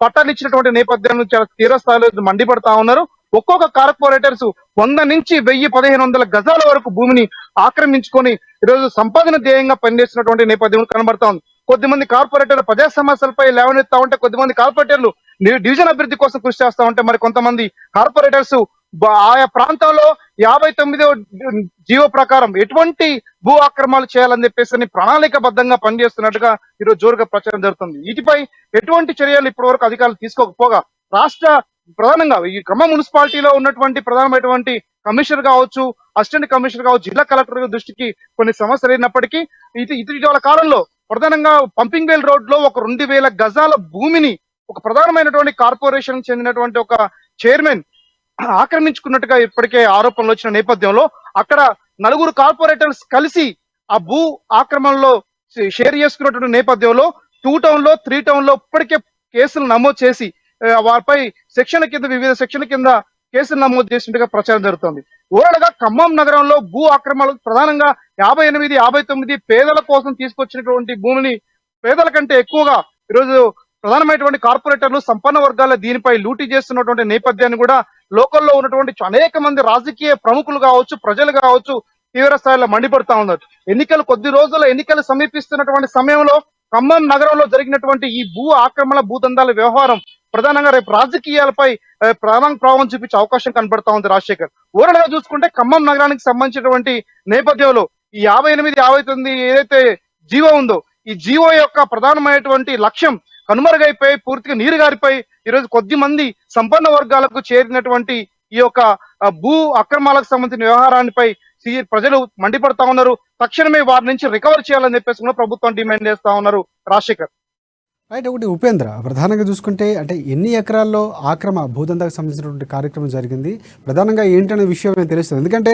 పట్టాలు ఇచ్చినటువంటి నేపథ్యాన్ని చాలా తీవ్రస్థాయిలో మండిపడతా ఉన్నారు. ఒక్కొక్క కార్పొరేటర్స్ 100 నుంచి 1000-1500 గజాల వరకు భూమిని ఆక్రమించుకొని ఈరోజు సంపాదన ధ్యేయంగా పనిచేస్తున్నటువంటి నేపథ్యం కనబడతా ఉంది. కొద్దిమంది కార్పొరేటర్లు ప్రజా సమస్యలపై లేవనెత్తా ఉంటే, కొద్దిమంది కార్పొరేటర్లు డివిజన్ అభివృద్ధి కోసం కృషి చేస్తా ఉంటే, మరి కొంతమంది కార్పొరేటర్స్ ఆయా ప్రాంతాల్లో 59వ జీవో ప్రకారం ఎటువంటి భూ ఆక్రమణలు చేయాలని చెప్పేసి ప్రణాళికబద్ధంగా పనిచేస్తున్నట్టుగా ఈరోజు జోరుగా ప్రచారం జరుగుతుంది. వీటిపై ఎటువంటి చర్యలు ఇప్పటి వరకు అధికారులు తీసుకోకపోగా రాష్ట్ర ప్రధానంగా ఈ ఖమ్మం మున్సిపాలిటీలో ఉన్నటువంటి ప్రధానమైనటువంటి కమిషనర్ కావచ్చు, అసిస్టెంట్ కమిషనర్ కావచ్చు, జిల్లా కలెక్టర్ దృష్టికి కొన్ని సమస్యలు అయినప్పటికీ ఇటీవల కాలంలో ప్రధానంగా పంపింగ్ వేల్ రోడ్ లో ఒక 2000 గజాల భూమిని ఒక ప్రధానమైనటువంటి కార్పొరేషన్ చెందినటువంటి ఒక చైర్మన్ ఆక్రమించుకున్నట్టుగా ఇప్పటికే ఆరోపణలు వచ్చిన నేపథ్యంలో అక్కడ నలుగురు కార్పొరేటర్స్ కలిసి ఆ భూ ఆక్రమణలో షేర్ చేసుకున్నటువంటి నేపథ్యంలో 2 టౌన్ లో 3 టౌన్ లో ఇప్పటికే కేసులు నమోదు చేసి వారిపై వివిధ సెక్షన్ల కింద కేసులు నమోదు చేసినట్టుగా ప్రచారం జరుగుతుంది. ఓవరాల్ గా ఖమ్మం నగరంలో భూ ఆక్రమణలు ప్రధానంగా 58, 59 పేదల కోసం తీసుకొచ్చినటువంటి భూమిని పేదల కంటే ఎక్కువగా ఈరోజు ప్రధానమైనటువంటి కార్పొరేటర్లు సంపన్న వర్గాల దీనిపై లూటీ చేస్తున్నటువంటి నేపథ్యాన్ని కూడా లోకల్లో ఉన్నటువంటి అనేక మంది రాజకీయ ప్రముఖులు కావచ్చు, ప్రజలు కావచ్చు తీవ్ర స్థాయిలో మండిపడతా ఉన్నారు. కొద్ది రోజుల్లో ఎన్నికలు సమీపిస్తున్నటువంటి సమయంలో ఖమ్మం నగరంలో జరిగినటువంటి ఈ భూ ఆక్రమణ భూదందాల వ్యవహారం ప్రధానంగా రేపు రాజకీయాలపై ప్రధాన ప్రభావం చూపించే అవకాశం కనబడతా ఉంది. రాజశేఖర్, ఓవరాల్ గా చూసుకుంటే ఖమ్మం నగరానికి సంబంధించినటువంటి నేపథ్యంలో ఈ 58, 59 ఏదైతే జీవో ఉందో ఈ జీవో యొక్క ప్రధానమైనటువంటి లక్ష్యం కనుమరుగైపోయి పూర్తిగా నీరు గారిపోయి ఈరోజు కొద్ది మంది సంపన్న వర్గాలకు చేరినటువంటి ఈ యొక్క భూ అక్రమాలకు సంబంధించిన వ్యవహారానిపై ప్రజలు మండిపడతా ఉన్నారు. తక్షణమే వారి నుంచి రికవర్ చేయాలని చెప్పేసి కూడా ప్రభుత్వం డిమాండ్ చేస్తా ఉన్నారు. రాజశేఖర్, రైట్. ఒకటి ఉపేంద్ర, ప్రధానంగా చూసుకుంటే అంటే ఎన్ని ఎకరాల్లో ఆక్రమ భూదందాకు సంబంధించినటువంటి కార్యక్రమం జరిగింది, ప్రధానంగా ఏంటనే విషయం నేను తెలుస్తుంది. ఎందుకంటే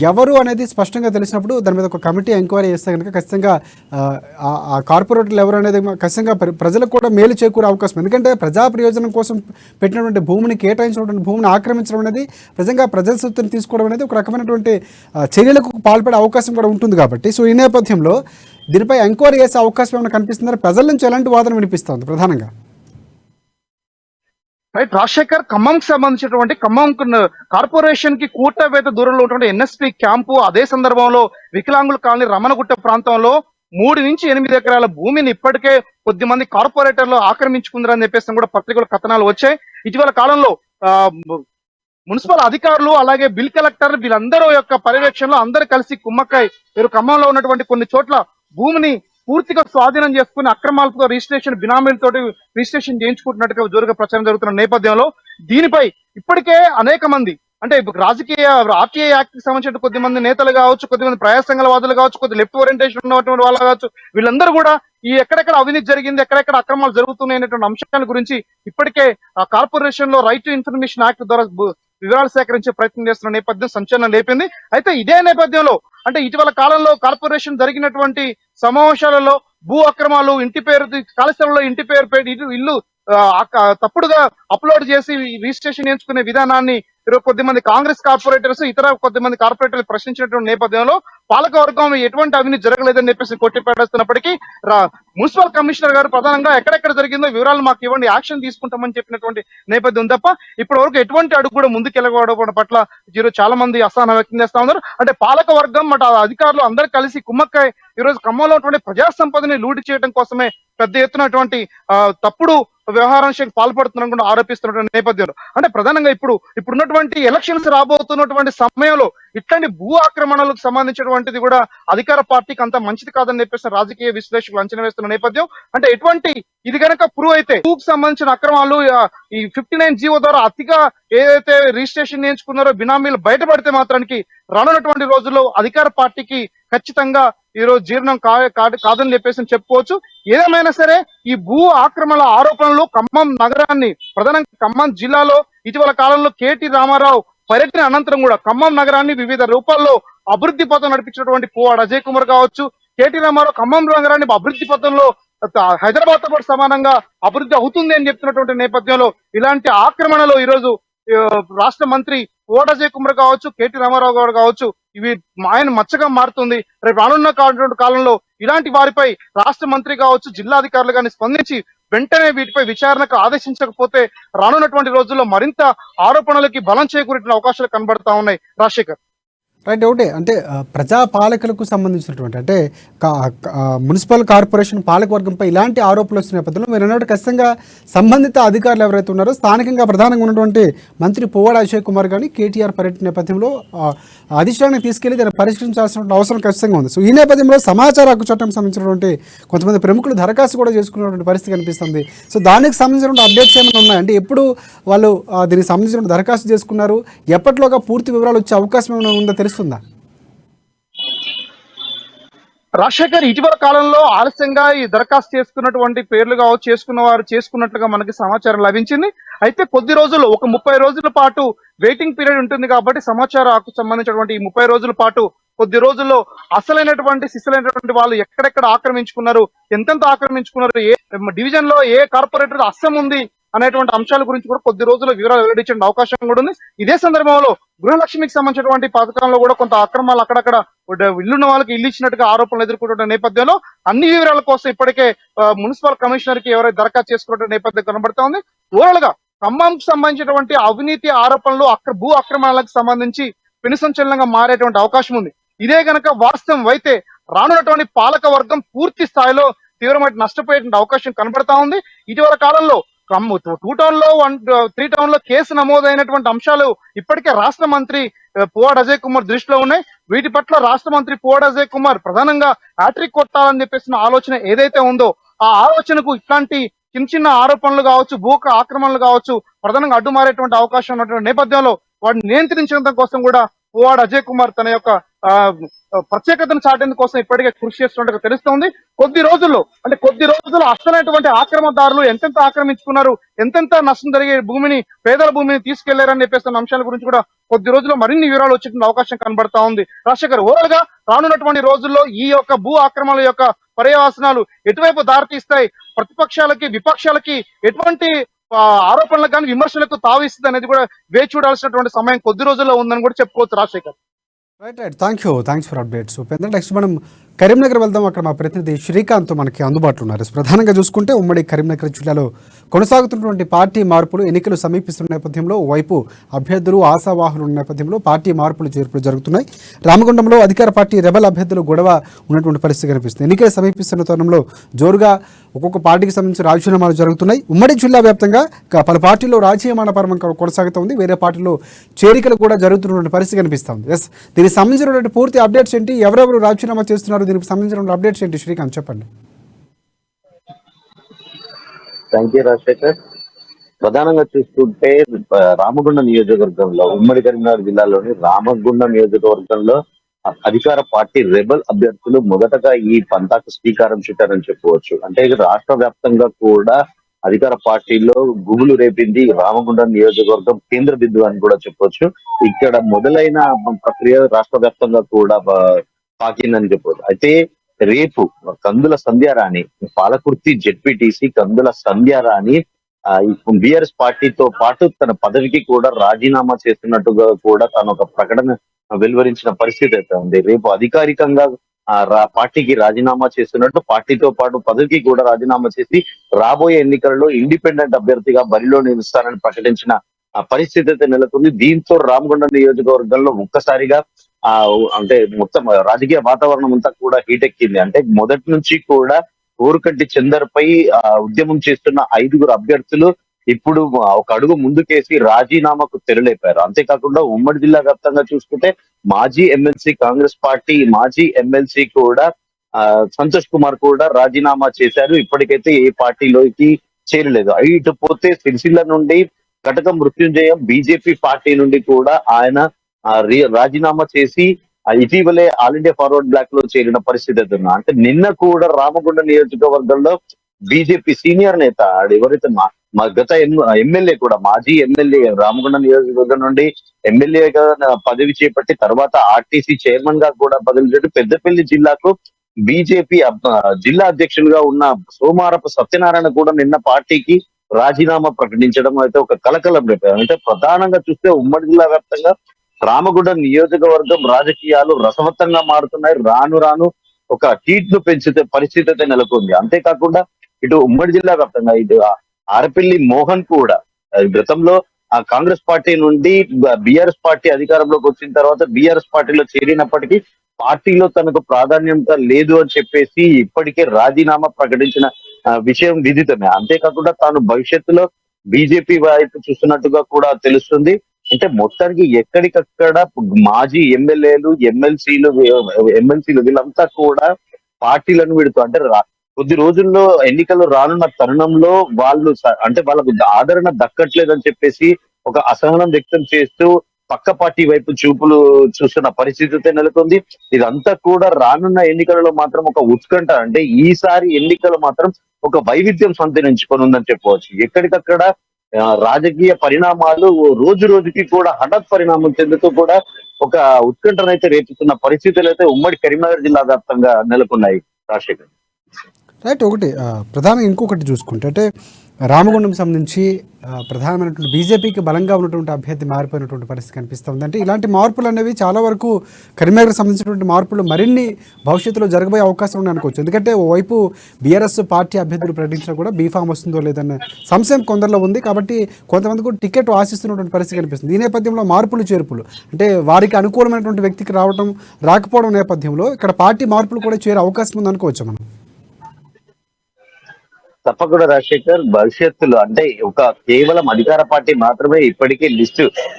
ఎవరు అనేది స్పష్టంగా తెలిసినప్పుడు దాని మీద ఒక కమిటీ ఎంక్వైరీ చేస్తే కనుక ఖచ్చితంగా ఆ కార్పొరేటర్లు ఎవరు అనేది ఖచ్చితంగా ప్రజలకు కూడా మేలు చేకూరే అవకాశం. ఎందుకంటే ప్రజా ప్రయోజనం కోసం పెట్టినటువంటి భూమిని కేటాయించినటువంటి భూమిని ఆక్రమించడం అనేది నిజంగా ప్రజల సొత్తుని తీసుకోవడం అనేది ఒక రకమైనటువంటి చర్యలకు పాల్పడే అవకాశం కూడా ఉంటుంది. కాబట్టి సో ఈ నేపథ్యంలో దీనిపై ఎంక్వైరీ చేసే అవకాశం ఏమైనా కనిపిస్తుందా? ప్రజల నుంచి ఎలాంటి వాదన వినిపిస్తుంది ప్రధానంగా? రైట్ రాజశేఖర్, ఖమ్మంకి సంబంధించినటువంటి ఖమ్మం కార్పొరేషన్ కి కూటవేత దూరంలో ఉన్నటువంటి ఎన్ఎస్పి క్యాంపు, అదే సందర్భంలో వికలాంగుల కాలనీ రమణగుట్ట ప్రాంతంలో 3 నుంచి 8 ఎకరాల భూమిని ఇప్పటికే కొద్దిమంది కార్పొరేటర్లు ఆక్రమించుకుందరని చెప్పేసి కూడా పత్రికలు కథనాలు వచ్చాయి. ఇటీవల కాలంలో మున్సిపల్ అధికారులు అలాగే బిల్ కలెక్టర్ వీళ్ళందరూ యొక్క పర్యవేక్షణలో అందరూ కలిసి కుమ్మక్కై ఖమ్మంలో ఉన్నటువంటి కొన్ని చోట్ల భూమిని పూర్తిగా స్వాధీనం చేసుకుని అక్రమాలతో రిజిస్ట్రేషన్ బినామీలతో రిజిస్ట్రేషన్ చేయించుకుంటున్నట్టుగా జోరుగా ప్రచారం జరుగుతున్న నేపథ్యంలో దీనిపై ఇప్పటికే అనేక మంది అంటే రాజకీయ ఆర్టీఐ యాక్ట్ కి సంబంధించిన కొద్దిమంది నేతలు కావచ్చు, కొద్దిమంది ప్రజా సంఘాలవాదులు కావచ్చు, కొద్ది లెఫ్ట్ ఓరియంటేషన్ ఉన్నటువంటి వాళ్ళు కావచ్చు, వీళ్ళందరూ కూడా ఈ ఎక్కడెక్కడ అవినీతి జరిగింది, ఎక్కడెక్కడ అక్రమాలు జరుగుతున్నాయి అనేటువంటి అంశాల గురించి ఇప్పటికే ఆ కార్పొరేషన్ లో రైట్ టు ఇన్ఫర్మేషన్ యాక్ట్ ద్వారా వివరాలు సేకరించే ప్రయత్నం చేస్తున్న నేపథ్యం సంచలనం లేపింది. అయితే ఇదే నేపథ్యంలో అంటే ఇటీవల కాలంలో కార్పొరేషన్ జరిగినటువంటి సమావేశాలలో భూ అక్రమాలు, ఇంటి పేరు కాళేశ్వరంలో ఇంటి పేరు ఇల్లు తప్పుడుగా అప్లోడ్ చేసి రిజిస్ట్రేషన్ చేయించుకునే విధానాన్ని కొద్దిమంది కాంగ్రెస్ కార్పొరేటర్స్ ఇతర కొద్దిమంది కార్పొరేటర్లు ప్రశ్నించినటువంటి నేపథ్యంలో పాలకవర్గం ఎటువంటి అవినీతి జరగలేదని చెప్పేసి కొట్టిపడేస్తున్నప్పటికీ మున్సిపల్ కమిషనర్ గారు ప్రధానంగా ఎక్కడెక్కడ జరిగిందో వివరాలు మాకు ఇవ్వండి, యాక్షన్ తీసుకుంటామని చెప్పినటువంటి నేపథ్యం తప్ప ఇప్పటి వరకు ఎటువంటి అడుగు కూడా ముందుకెళ్ళకపోవడం పట్ల చాలా మంది అసహనం వ్యక్తం చేస్తా ఉన్నారు. అంటే పాలక వర్గం అధికారులు అందరూ కలిసి కుమ్మక్కై ఈరోజు ఖమ్మంలో ఉన్నటువంటి ప్రజా సంపదని లూటి చేయడం కోసమే పెద్ద ఎత్తునటువంటి తప్పుడు వ్యవహారానికి పాల్పడుతున్న ఆరోపిస్తున్నటువంటి నేపథ్యంలో అంటే ప్రధానంగా ఇప్పుడున్నటువంటి ఎలక్షన్స్ రాబోతున్నటువంటి సమయంలో ఇట్లాంటి భూ ఆక్రమణలకు సంబంధించినటువంటిది కూడా అధికార పార్టీకి అంత మంచిది కాదని చెప్పేసి రాజకీయ విశ్లేషకులు అంచనా వేస్తున్న నేపథ్యం. అంటే ఎటువంటి ఇది కనుక ప్రూవ్ అయితే భూకు సంబంధించిన అక్రమాలు ఈ 59 జీవో ద్వారా అతిగా ఏదైతే రిజిస్ట్రేషన్ చేయించుకున్నారో బినామీలు బయటపడితే మాత్రానికి రానున్నటువంటి రోజుల్లో అధికార పార్టీకి ఖచ్చితంగా ఈరోజు జీర్ణం కాదని చెప్పేసి చెప్పుకోవచ్చు. ఏదేమైనా సరే ఈ భూ ఆక్రమణ ఆరోపణలు ఖమ్మం నగరాన్ని ప్రధానంగా ఖమ్మం జిల్లాలో ఇటీవల కాలంలో కేటీ రామారావు పర్యటన అనంతరం కూడా ఖమ్మం నగరాన్ని వివిధ రూపాల్లో అభివృద్ధి పథం నడిపించినటువంటి పువ్వాడ అజయ్ కుమార్ కావచ్చు, కేటీ రామారావు ఖమ్మం నగరాన్ని అభివృద్ధి పథంలో హైదరాబాద్ తో పాటు సమానంగా అభివృద్ధి అవుతుంది అని చెప్తున్నటువంటి నేపథ్యంలో ఇలాంటి ఆక్రమణలో ఈరోజు రాష్ట్ర మంత్రి పువ్వాడ అజయ్ కుమార్ కావచ్చు, కేటీ రామారావు గారు కావచ్చు, ఇవి ఆయన మచ్చగా మారుతుంది. రేపు రానున్న కాలంలో ఇలాంటి వారిపై రాష్ట్ర మంత్రి కావచ్చు, జిల్లాధికారులు కానీ స్పందించి వెంటనే వీటిపై విచారణకు ఆదేశించకపోతే రానున్నటువంటి రోజుల్లో మరింత ఆరోపణలకి బలం చేకూరే అవకాశాలు కనబడతా ఉన్నాయి. రాజశేఖర్, రైట్. ఒకటే అంటే ప్రజా పాలకులకు సంబంధించినటువంటి అంటే మున్సిపల్ కార్పొరేషన్ పాలకవర్గంపై ఇలాంటి ఆరోపణలు వచ్చిన నేపథ్యంలో మీరు అన్నట్టు ఖచ్చితంగా సంబంధిత అధికారులు ఎవరైతే ఉన్నారో స్థానికంగా ప్రధానంగా ఉన్నటువంటి మంత్రి పువ్వాడ అజయ్ కుమార్ కానీ కేటీఆర్ పర్యటన నేపథ్యంలో అధిష్టానానికి తీసుకెళ్లి దాన్ని పరిష్కరించాల్సిన అవసరం ఖచ్చితంగా ఉంది. సో ఈ నేపథ్యంలో సమాచార హక్కు చట్టం సంబంధించినటువంటి కొంతమంది ప్రముఖులు దరఖాస్తు కూడా చేసుకున్నటువంటి పరిస్థితి కనిపిస్తుంది. సో దానికి సంబంధించిన అప్డేట్స్ ఏమైనా ఉన్నాయి అంటే ఎప్పుడు వాళ్ళు దీనికి సంబంధించిన దరఖాస్తు చేసుకున్నారు, ఎప్పటిలోగా పూర్తి వివరాలు వచ్చే అవకాశం ఏమైనా ఉందో తెలుస్తుందా? రాజశేఖర్ ఇటీవల కాలంలో ఆలస్యంగా ఈ దరఖాస్తు చేసుకున్నటువంటి పేర్లు కావచ్చు, చేసుకున్న వారు చేసుకున్నట్లుగా మనకి సమాచారం లభించింది. అయితే కొద్ది రోజులు ఒక 30 రోజుల పాటు వెయిటింగ్ పీరియడ్ ఉంటుంది కాబట్టి సమాచార హక్కు సంబంధించినటువంటి ఈ 30 రోజుల పాటు కొద్ది రోజుల్లో సిసలైనటువంటి వాళ్ళు ఎక్కడెక్కడ ఆక్రమించుకున్నారు, ఎంతెంత ఆక్రమించుకున్నారు, ఏ డివిజన్ లో ఏ కార్పొరేటర్ అస్సం ఉంది అనేటువంటి అంశాల గురించి కూడా కొద్ది రోజుల్లో వివరాలు వెల్లడించే అవకాశం కూడా ఉంది. ఇదే సందర్భంలో గృహలక్ష్మికి సంబంధించినటువంటి పథకంలో కూడా కొంత అక్రమాలు అక్కడక్కడ ఇల్లున్న వాళ్ళకి ఇల్లు ఇచ్చినట్టుగా ఆరోపణలు ఎదుర్కొంటున్న నేపథ్యంలో అన్ని వివరాల కోసం ఇప్పటికే మున్సిపల్ కమిషనర్ కి ఎవరైతే దరఖాస్తు చేసుకున్న నేపథ్యం కనబడతా ఉంది. ఓవరాల్ గా ఖమ్మంకు సంబంధించినటువంటి అవినీతి ఆరోపణలు భూ అక్రమాలకు సంబంధించి పెనుసంచలనంగా మారేటువంటి అవకాశం ఉంది. ఇదే గనక వాస్తవం అయితే రానున్నటువంటి పాలక వర్గం పూర్తి స్థాయిలో తీవ్రమైన నష్టపోయేటువంటి అవకాశం కనబడతా ఉంది. ఇటీవల కాలంలో 2 టౌన్ లో 3 టౌన్ లో కేసు నమోదైనటువంటి అంశాలు ఇప్పటికే రాష్ట్ర మంత్రి పువ్వాడ అజయ్ కుమార్ దృష్టిలో ఉన్నాయి. వీటి పట్ల రాష్ట్ర మంత్రి పువ్వాడ అజయ్ కుమార్ ప్రధానంగా హ్యాట్రిక్ కొట్టాలని చెప్పేసిన ఆలోచన ఏదైతే ఉందో ఆ ఆలోచనకు ఇట్లాంటి చిన్న ఆరోపణలు కావచ్చు, భూ ఆక్రమణలు కావచ్చు ప్రధానంగా అడ్డుమారేటువంటి అవకాశం ఉన్నటువంటి నేపథ్యంలో వాటిని నియంత్రించడం కోసం కూడా పువ్వాడ అజయ్ కుమార్ తన యొక్క ప్రత్యేకతను చాటేందుకు కోసం ఇప్పటికే కృషి చేస్తున్నట్టుగా తెలుస్తోంది. కొద్ది రోజుల్లో అసలైనటువంటి ఆక్రమణదారులు ఎంతెంత ఆక్రమించుకున్నారు, ఎంతెంత నష్టం జరిగే పేదల భూమిని తీసుకెళ్లారని చెప్పేస్తున్న అంశాల గురించి కూడా కొద్ది రోజుల్లో మరిన్ని వివరాలు వచ్చేటువంటి అవకాశం కనబడతా ఉంది. రాజశేఖర్, ఓవరాల్ గా రానున్నటువంటి రోజుల్లో ఈ యొక్క భూ ఆక్రమణల యొక్క పర్యవసనాలు ఎటువైపు దారితీస్తాయి, ప్రతిపక్షాలకి విపక్షాలకి ఎటువంటి ఆరోపణలకు కానీ విమర్శలకు తావిస్తుంది అనేది కూడా వేచి చూడాల్సినటువంటి సమయం కొద్ది రోజుల్లో ఉందని కూడా చెప్పుకోవచ్చు. Rajasekhar, right. Thanks for updates. Upendra, next మనం కరీంనగర్ వెళ్దాం. అక్కడ మా ప్రతినిధి శ్రీకాంత్ మనకి అందుబాటులో ఉన్నారు. ప్రధానంగా చూసుకుంటే ఉమ్మడి కరీంనగర్ జిల్లాలో కొనసాగుతున్నటువంటి పార్టీ మార్పులు, ఎన్నికలు సమీపిస్తున్న నేపథ్యంలో వైపు అభ్యర్థులు ఆశావాహులు ఉన్న నేపథ్యంలో పార్టీ మార్పులు చేర్పులు జరుగుతున్నాయి. రామగుండంలో అధికార పార్టీ రెబల్ అభ్యర్థులు గొడవ ఉన్నటువంటి పరిస్థితి కనిపిస్తుంది. ఎన్నికలు సమీపిస్తున్న తరుణంలో జోరుగా ఒక్కొక్క పార్టీకి సంబంధించిన రాజీనామాలు జరుగుతున్నాయి. ఉమ్మడి జిల్లా వ్యాప్తంగా పలు పార్టీల్లో రాజీనామాల పర్వం కొనసాగుతోంది. వేరే పార్టీలో చేరికలు కూడా జరుగుతున్నటువంటి పరిస్థితి కనిపిస్తుంది. దీనికి సంబంధించినటువంటి పూర్తి అప్డేట్స్ ఏంటి, ఎవరెవరు రాజీనామా చేస్తున్నారు, దీనికి సంబంధించిన అప్డేట్స్ ఏంటి శ్రీకాంత్ చెప్పండి. Thank you Rajasekhar. ప్రధానంగా చూసుకుంటే రామగుండం నియోజకవర్గంలో, ఉమ్మడి కరీంనగర్ జిల్లాలోని రామగుండం నియోజకవర్గంలో అధికార పార్టీ రెబల్ అభ్యర్థులు మొదటగా ఈ పంతాకు శ్రీకారం చుట్టారని చెప్పవచ్చు. అంటే రాష్ట్ర వ్యాప్తంగా కూడా అధికార పార్టీలో గుబులు రేపింది రామగుండం నియోజకవర్గం కేంద్ర బిందువు అని కూడా చెప్పవచ్చు. ఇక్కడ మొదలైన ప్రక్రియ రాష్ట్ర వ్యాప్తంగా కూడా పాకిందని చెప్పవచ్చు. అయితే రేపు కందుల సంధ్యారాణి, పాలకుర్తి జెడ్పీటీసీ కందుల సంధ్యారాణి బీఆర్ఎస్ పార్టీతో పాటు తన పదవికి కూడా రాజీనామా చేస్తున్నట్టుగా కూడా తను ఒక ప్రకటన వెలువరించిన పరిస్థితి అయితే ఉంది. రేపు అధికారికంగా పార్టీకి రాజీనామా చేస్తున్నట్టు, పార్టీతో పాటు పదవికి కూడా రాజీనామా చేసి రాబోయే ఎన్నికలలో ఇండిపెండెంట్ అభ్యర్థిగా బరిలో నిలుస్తానని ప్రకటించిన పరిస్థితి అయితే నెలకొంది. దీంతో రామగుండం నియోజకవర్గంలో ఒక్కసారిగా అంటే మొత్తం రాజకీయ వాతావరణం అంతా కూడా హీట్ ఎక్కింది. అంటే మొదటి నుంచి కూడా ఊరుకంటి చందర్ పై ఉద్యమం చేస్తున్న 5 అభ్యర్థులు ఇప్పుడు ఒక అడుగు ముందుకేసి రాజీనామాకు తెరలేపారు. అంతేకాకుండా ఉమ్మడి జిల్లా వ్యాప్తంగా చూసుకుంటే మాజీ ఎమ్మెల్సీ, కాంగ్రెస్ పార్టీ మాజీ ఎమ్మెల్సీ కూడా సంతోష్ కుమార్ కూడా రాజీనామా చేశారు. ఇప్పటికైతే ఏ పార్టీలోకి చేరలేదు. ఇటు పోతే సిరిసిల్ల నుండి కటకం మృత్యుంజయం బీజేపీ పార్టీ నుండి కూడా ఆయన రాజీనామా చేసి ఇటీవలే ఆల్ ఇండియా ఫార్వర్డ్ బ్లాక్ లో చేరిన పరిస్థితి ఉన్నా. అంటే నిన్న కూడా రామగుండం నియోజకవర్గంలో బీజేపీ సీనియర్ నేత ఎవరైతే గత ఎమ్మెల్యే కూడా మాజీ ఎమ్మెల్యే రామగుండం నియోజకవర్గం నుండి ఎమ్మెల్యేగా పదవి చేపట్టి తర్వాత ఆర్టీసీ చైర్మన్ గా కూడా పదవి చేపట్టి పెద్దపల్లి జిల్లాకు బీజేపీ జిల్లా అధ్యక్షులుగా ఉన్న సోమారపు సత్యనారాయణ కూడా నిన్న పార్టీకి రాజీనామా ప్రకటించడం అయితే ఒక కలకలం రేపారు. అంటే ప్రధానంగా చూస్తే ఉమ్మడి జిల్లా వ్యాప్తంగా రామగుండం నియోజకవర్గం రాజకీయాలు రసవత్తంగా మారుతున్నాయి. రాను రాను ఒక హీట్ ను పెంచితే పరిస్థితి అయితే నెలకొంది. అంతేకాకుండా ఇటు ఉమ్మడి జిల్లా వ్యాప్తంగా ఇటు ఆరపల్లి మోహన్ కూడా గతంలో ఆ కాంగ్రెస్ పార్టీ నుండి బీఆర్ఎస్ పార్టీ అధికారంలోకి వచ్చిన తర్వాత బీఆర్ఎస్ పార్టీలో చేరినప్పటికీ పార్టీలో తనకు ప్రాధాన్యత లేదు అని చెప్పేసి ఇప్పటికే రాజీనామా ప్రకటించిన విషయం విదితమే. అంతేకాకుండా తాను భవిష్యత్తులో బీజేపీ వైపు చూస్తున్నట్టుగా కూడా తెలుస్తుంది. అంటే మొత్తానికి ఎక్కడికక్కడ మాజీ ఎమ్మెల్యేలు ఎమ్మెల్సీలు వీళ్ళంతా కూడా పార్టీలను విడుతూ అంటే కొద్ది రోజుల్లో ఎన్నికలు రానున్న తరుణంలో వాళ్ళు అంటే వాళ్ళకు ఆదరణ దక్కట్లేదని చెప్పేసి ఒక అసహనం వ్యక్తం చేస్తూ పక్క పార్టీ వైపు చూపులు చూస్తున్న పరిస్థితి అయితే నెలకొంది. ఇదంతా కూడా రానున్న ఎన్నికలలో మాత్రం ఒక ఉత్కంఠ, అంటే ఈసారి ఎన్నికలు మాత్రం ఒక వైవిధ్యం సంతరించుకొని ఉందని చెప్పవచ్చు. ఎక్కడికక్కడ రాజకీయ పరిణామాలు రోజు రోజుకి కూడా హఠాత్ పరిణామం చెందుతూ కూడా ఒక ఉత్కంఠనైతే రేపుతున్న పరిస్థితులు అయితే ఉమ్మడి కరీంనగర్ జిల్లా వ్యాప్తంగా నెలకొన్నాయి. రాజశేఖర్ రైట్. ఒకటి ప్రధానంగా ఇంకొకటి చూసుకుంటే అంటే రామగుండం సంబంధించి ప్రధానమైనటువంటి బీజేపీకి బలంగా ఉన్నటువంటి అభ్యర్థి మారిపోయినటువంటి పరిస్థితి కనిపిస్తుంది. అంటే ఇలాంటి మార్పులు అనేవి చాలా వరకు కరీంనగర్కి సంబంధించినటువంటి మార్పులు మరిన్ని భవిష్యత్తులో జరగబోయే అవకాశం ఉంది అనుకోవచ్చు. ఎందుకంటే ఓవైపు బీఆర్ఎస్ పార్టీ అభ్యర్థులు ప్రకటించినా కూడా బీఫామ్ వస్తుందో లేదన్న సంశయం కొందరిలో ఉంది. కాబట్టి కొంతమంది కూడా టికెట్ ఆశిస్తున్నటువంటి పరిస్థితి కనిపిస్తుంది. ఈ నేపథ్యంలో మార్పులు చేర్పులు అంటే వారికి అనుకూలమైనటువంటి వ్యక్తికి రాకపోవడం నేపథ్యంలో ఇక్కడ పార్టీ మార్పులు కూడా చేరే అవకాశం ఉంది అనుకోవచ్చు మనం. తప్పకుండా రాజశేఖర్, భవిష్యత్తులో అంటే ఒక కేవలం అధికార పార్టీ మాత్రమే ఇప్పటికే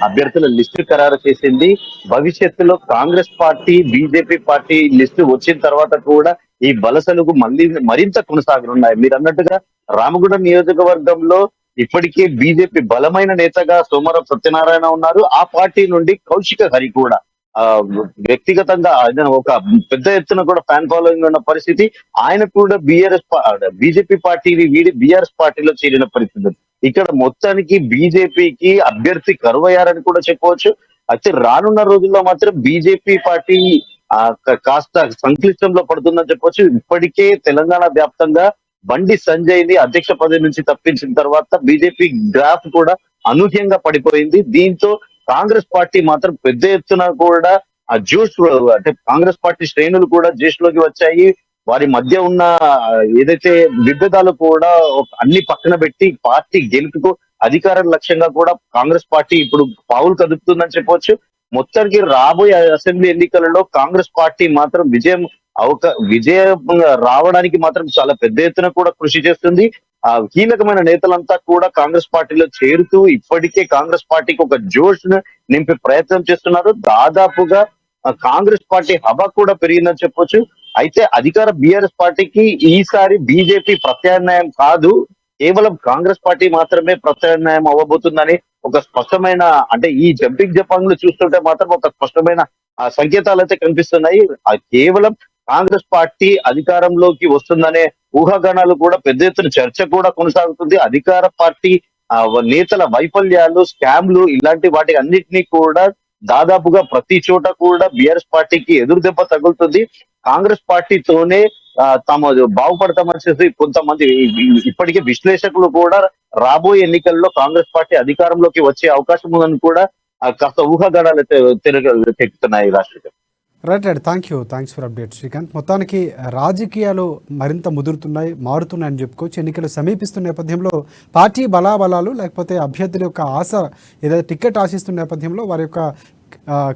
అభ్యర్థుల లిస్టు ఖరారు చేసింది. భవిష్యత్తులో Congress party, BJP party list వచ్చిన తర్వాత కూడా ఈ వలసలకు మరింత కొనసాగనున్నాయి. మీరు అన్నట్టుగా రామగుండం నియోజకవర్గంలో ఇప్పటికే బీజేపీ బలమైన నేతగా సోమవారం సత్యనారాయణ ఉన్నారు. ఆ పార్టీ నుండి కౌశిక హరి కూడా వ్యక్తిగతంగా ఆయన ఒక పెద్ద ఎత్తున కూడా ఫ్యాన్ ఫాలోయింగ్ ఉన్న పరిస్థితి. ఆయన కూడా బీజేపీ పార్టీని వీడి బీఆర్ఎస్ పార్టీలో చేరిన పరిస్థితి. ఇక్కడ మొత్తానికి బీజేపీకి అభ్యర్థి కరువయ్యారని కూడా చెప్పవచ్చు. అయితే రానున్న రోజుల్లో మాత్రం బీజేపీ పార్టీ కాస్త సంక్లిష్టంలో పడుతుందని చెప్పొచ్చు. ఇప్పటికే తెలంగాణ వ్యాప్తంగా బండి సంజయ్ ని అధ్యక్ష పదవి నుంచి తప్పించిన తర్వాత బీజేపీ గ్రాఫ్ కూడా అనూహ్యంగా పడిపోయింది. దీంతో కాంగ్రెస్ పార్టీ మాత్రం పెద్ద ఎత్తున కూడా ఆ జోష్, అంటే కాంగ్రెస్ పార్టీ శ్రేణులు కూడా జోష్లోకి వచ్చాయి. వారి మధ్య ఉన్న ఏదైతే విభేదాలు కూడా అన్ని పక్కన పెట్టి పార్టీ గెలుపుకు అధికారం లక్ష్యంగా కూడా కాంగ్రెస్ పార్టీ ఇప్పుడు పావులు కదుపుతుందని చెప్పవచ్చు. మొత్తానికి రాబోయే అసెంబ్లీ ఎన్నికలలో కాంగ్రెస్ పార్టీ మాత్రం విజయం రావడానికి మాత్రం చాలా పెద్ద ఎత్తున కూడా కృషి చేస్తుంది. కీలకమైన నేతలంతా కూడా కాంగ్రెస్ పార్టీలో చేరుతూ ఇప్పటికే కాంగ్రెస్ పార్టీకి ఒక జోష్ నింపే ప్రయత్నం చేస్తున్నారు. దాదాపుగా కాంగ్రెస్ పార్టీ హవా కూడా పెరిగిందని చెప్పొచ్చు. అయితే అధికార బీఆర్ఎస్ పార్టీకి ఈసారి బీజేపీ ప్రత్యామ్నాయం కాదు, కేవలం కాంగ్రెస్ పార్టీ మాత్రమే ప్రత్యామ్నాయం అవ్వబోతుందని ఒక స్పష్టమైన, అంటే ఈ జంపింగ్ జపాంగ్లు చూస్తుంటే మాత్రం ఒక స్పష్టమైన సంకేతాలు అయితే కనిపిస్తున్నాయి. కేవలం కాంగ్రెస్ పార్టీ అధికారంలోకి వస్తుందనే ఊహాగానాలు కూడా పెద్ద ఎత్తున చర్చ కూడా కొనసాగుతుంది. అధికార పార్టీ నేతల వైఫల్యాలు, స్కామ్లు ఇలాంటి వాటి అన్నిటినీ కూడా దాదాపుగా ప్రతి చోట కూడా బీఆర్ఎస్ పార్టీకి ఎదురు దెబ్బ తగులుతుంది. కాంగ్రెస్ పార్టీతోనే తాము బాగుపడతామని చెప్పి కొంతమంది ఇప్పటికే విశ్లేషకులు కూడా రాబోయే ఎన్నికల్లో కాంగ్రెస్ పార్టీ అధికారంలోకి వచ్చే అవకాశం ఉందని కూడా కాస్త ఊహాగానాలు తెగుతున్నాయి. రాష్ట్రీయ right. Thanks for update Srikanth. మొత్తానికి రాజకీయాలు మరింత మారుతున్నాయని చెప్పుకోవచ్చు. ఎన్నికలు సమీపిస్తున్న నేపథ్యంలో పార్టీ బలాబలాలు లేకపోతే అభ్యర్థుల యొక్క ఆశ ఏదైతే టికెట్ ఆశిస్తున్న నేపథ్యంలో వారి యొక్క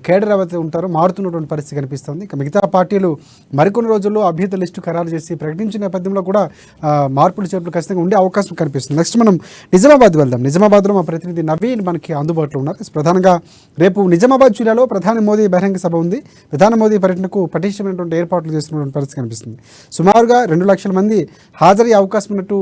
కేడర్ ఎవరైతే ఉంటారో మారుతున్నటువంటి పరిస్థితి కనిపిస్తుంది. ఇక మిగతా పార్టీలు మరికొన్ని రోజుల్లో అభ్యర్థుల లిస్టు ఖరారు చేసి ప్రకటించిన నేపథ్యంలో కూడా మార్పులు చేర్పులు ఖచ్చితంగా ఉండే అవకాశం కనిపిస్తుంది. నెక్స్ట్ మనం నిజామాబాద్ వెళ్దాం. నిజామాబాద్లో మా ప్రతినిధి నవీన్ మనకి అందుబాటులో ఉన్నారు. ప్రధానంగా రేపు నిజామాబాద్ జిల్లాలో ప్రధాని మోదీ బహిరంగ సభ ఉంది. ప్రధాని మోదీ పర్యటనకు పటిష్టమైనటువంటి ఏర్పాట్లు చేస్తున్నటువంటి పరిస్థితి కనిపిస్తుంది. సుమారుగా 2 లక్షల మంది హాజరయ్యే అవకాశం ఉన్నట్టు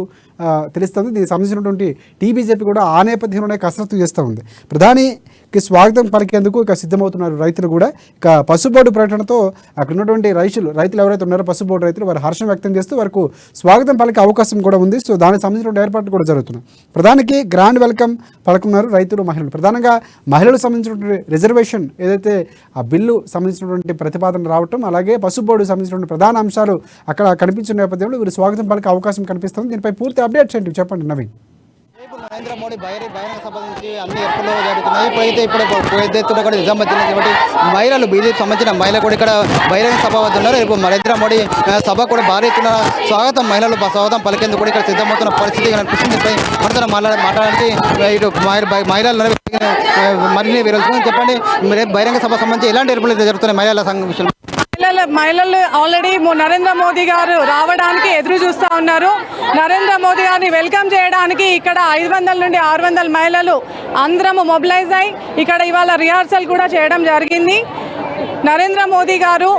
తెలుస్తుంది. దీనికి సంబంధించినటువంటి టీబీజేపీ కూడా ఆ నేపథ్యంలోనే కసరత్తు చేస్తూ ఉంది. ప్రధానికి స్వాగతం పలికేందుకు ఇక సిద్ధమవుతున్నారు రైతులు కూడా. ఇక పసుబోర్డు ప్రకటనతో అక్కడ ఉన్నటువంటి రైతులు ఎవరైతే ఉన్నారో పసుబోర్డు రైతులు వారు హర్షం వ్యక్తం చేస్తూ వారికి స్వాగతం పలికే అవకాశం కూడా ఉంది. సో దానికి సంబంధించిన ఏర్పాట్లు కూడా జరుగుతున్నాయి. ప్రధానికి గ్రాండ్ వెల్కమ్ పలుకున్నారు రైతులు, మహిళలు. ప్రధానంగా మహిళలకు సంబంధించినటువంటి రిజర్వేషన్ ఏదైతే ఆ బిల్లు సంబంధించినటువంటి ప్రతిపాదన రావటం, అలాగే పసుబోర్డు సంబంధించినటువంటి ప్రధాన అంశాలు అక్కడ కనిపించిన నేపథ్యంలో వీరు స్వాగతం పలికే అవకాశం కనిపిస్తుంది. దీనిపై పూర్తి అప్డేట్స్ ఏంటి చెప్పండి నవీన్. రేపు నరేంద్ర మోడీ బహిరంగ సభ నుంచి అన్ని ఏర్పాట్లు జరుగుతున్నాయి. ఇప్పుడు పెద్ద ఎత్తున కూడా నిజామాబాద్ జిల్లా కాబట్టి మహిళలు బీజేపీ సంబంధించిన మహిళలు కూడా ఇక్కడ బహిరంగ సభ వద్ద ఉన్నారు. రేపు నరేంద్ర మోడీ సభ కూడా భారీ ఎత్తున స్వాగతం మహిళలు స్వాగతం పలికేందుకు కూడా ఇక్కడ సిద్ధమవుతున్న పరిస్థితి కనిపిస్తుంది. మనతో మాట్లాడడానికి ఇటు మహిళలు మరిన్ని వివరాలు చెప్పండి. రేపు బహిరంగ సభ సంబంధించి ఎలాంటి ఏర్పాట్లు జరుగుతున్నాయి మహిళల సంఘం విషయంలో? మహిళలు ఆల్రెడీ నరేంద్ర మోదీ గారు రావడానికి ఎదురు చూస్తూ ఉన్నారు. నరేంద్ర మోదీ గారిని వెల్కమ్ చేయడానికి ఇక్కడ 500 నుండి 600 మహిళలు అందరము మొబిలైజ్ అయ్యి ఇక్కడ ఇవాళ రిహార్సల్ కూడా చేయడం జరిగింది. నరేంద్ర మోదీ గారు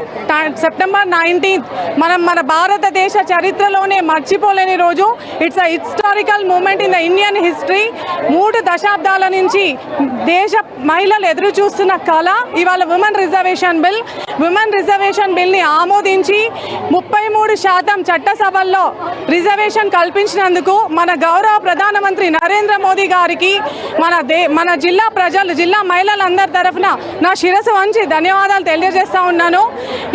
సెప్టెంబర్ 19 మన భారతదేశ చరిత్రలోనే మర్చిపోలేని రోజు. It's a historical moment in the Indian history. 3 దశాబ్దాల నుంచి దేశ మహిళలు ఎదురు చూస్తున్న కళ ఇవాళ ఉమెన్ రిజర్వేషన్ బిల్ని ఆమోదించి 33% చట్టసభల్లో రిజర్వేషన్ కల్పించినందుకు మన గౌరవ ప్రధానమంత్రి నరేంద్ర మోదీ గారికి మన జిల్లా మహిళలందరి తరఫున నా శిరస్సు వంచి ధన్యవాదాలు తెలియజేస్తా ఉన్నాను.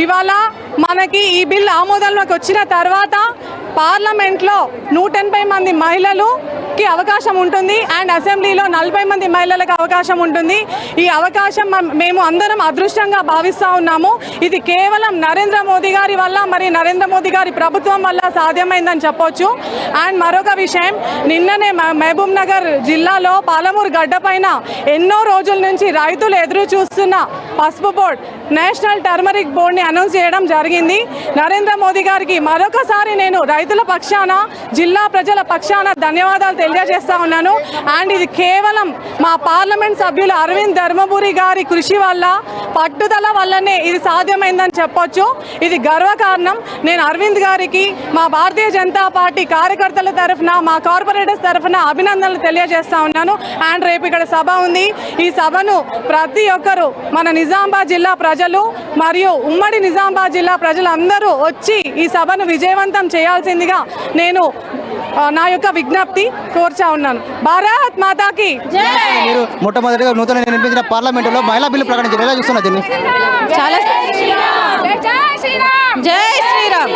ఇవాళ మనకి ఈ బిల్ ఆమోదంలోకి వచ్చిన తర్వాత పార్లమెంట్లో 180 మంది మహిళలుకి అవకాశం ఉంటుంది అండ్ అసెంబ్లీలో 40 మంది మహిళలకు అవకాశం ఉంటుంది. ఈ అవకాశం మేము అందరం అదృష్టంగా భావిస్తూ ఉన్నాము. ఇది కేవలం నరేంద్ర మోదీ గారి వల్ల మరి నరేంద్ర మోదీ గారి ప్రభుత్వం వల్ల సాధ్యమైందని చెప్పొచ్చు. అండ్ మరొక విషయం, నిన్ననే మహబూబ్ నగర్ జిల్లాలో పాలమూరు గడ్డ పైన ఎన్నో రోజుల నుంచి రైతులు ఎదురు చూస్తున్న పసుపు బోర్డ్, నేషనల్ టర్మరిక్ బోర్డ్ని అనౌన్స్ చేయడం జరిగింది. నరేంద్ర మోదీ గారికి మరొకసారి నేను రైతుల పక్షాన, జిల్లా ప్రజల పక్షాన ధన్యవాదాలు తెలియజేస్తా ఉన్నాను. అండ్ ఇది కేవలం మా పార్లమెంట్ సభ్యులు అరవింద్ ధర్మపురి గారి కృషి వల్ల, పట్టుదల వల్లనే ఇది సాధ్యమైందని చెప్పొచ్చు. ఇది గర్వకారణం. నేను అరవింద్ గారికి మా భారతీయ జనతా పార్టీ కార్యకర్తల తరఫున, మా కార్పొరేటర్స్ తరఫున అభినందనలు తెలియజేస్తా ఉన్నాను. అండ్ రేపు ఇక్కడ సభ ఉంది. ఈ సభను ప్రతి ఒక్కరూ మన నిజామాబాద్ జిల్లా ప్రజలు మరియు ఉమ్మడి నిజామాబాద్ జిల్లా ప్రజలందరూ వచ్చి ఈ సభను విజయవంతం చేయాల్సిందిగా నేను నా యొక్క విజ్ఞప్తి కోర్చా ఉన్నాను. భారత్ మాతాకి మీరు మొట్టమొదటిగా నూతన నిర్మించిన పార్లమెంటులో మహిళా బిల్లు ప్రకటించారు, ఎలా చూస్తున్నారు దీన్ని? చాలా జై శ్రీరామ్.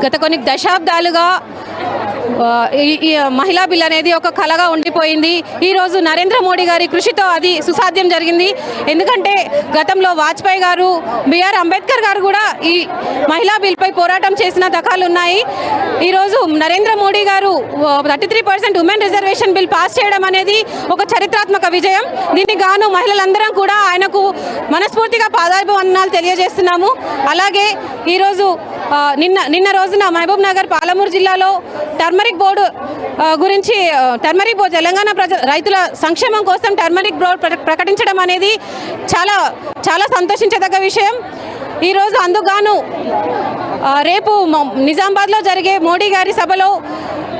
గత కొన్ని దశాబ్దాలుగా ఈ మహిళా బిల్ అనేది ఒక కళగా ఉండిపోయింది. ఈరోజు నరేంద్ర మోడీ గారి కృషితో అది సుసాధ్యం జరిగింది. ఎందుకంటే గతంలో వాజ్పేయి గారు, బిఆర్ అంబేద్కర్ గారు కూడా ఈ మహిళా బిల్పై పోరాటం చేసిన దఖాలు ఉన్నాయి. ఈరోజు నరేంద్ర మోడీ గారు 33% ఉమెన్ రిజర్వేషన్ బిల్ పాస్ చేయడం అనేది ఒక చరిత్రాత్మక విజయం. దీనికి గాను మహిళలందరం కూడా ఆయనకు మనస్ఫూర్తిగా పాదాభివందనాలు తెలియజేస్తున్నాము. అలాగే ఈరోజు నిన్న రోజున మహబూబ్ నగర్ పాలమూరు జిల్లాలో టర్మరిక్ బోర్డు గురించి తెలంగాణ రైతుల సంక్షేమం కోసం టర్మరిక్ బోర్డు ప్రకటించడం అనేది చాలా చాలా సంతోషించదగ్గ విషయం. ఈరోజు అందుకుగాను రేపు నిజామాబాద్లో జరిగే మోడీ గారి సభలో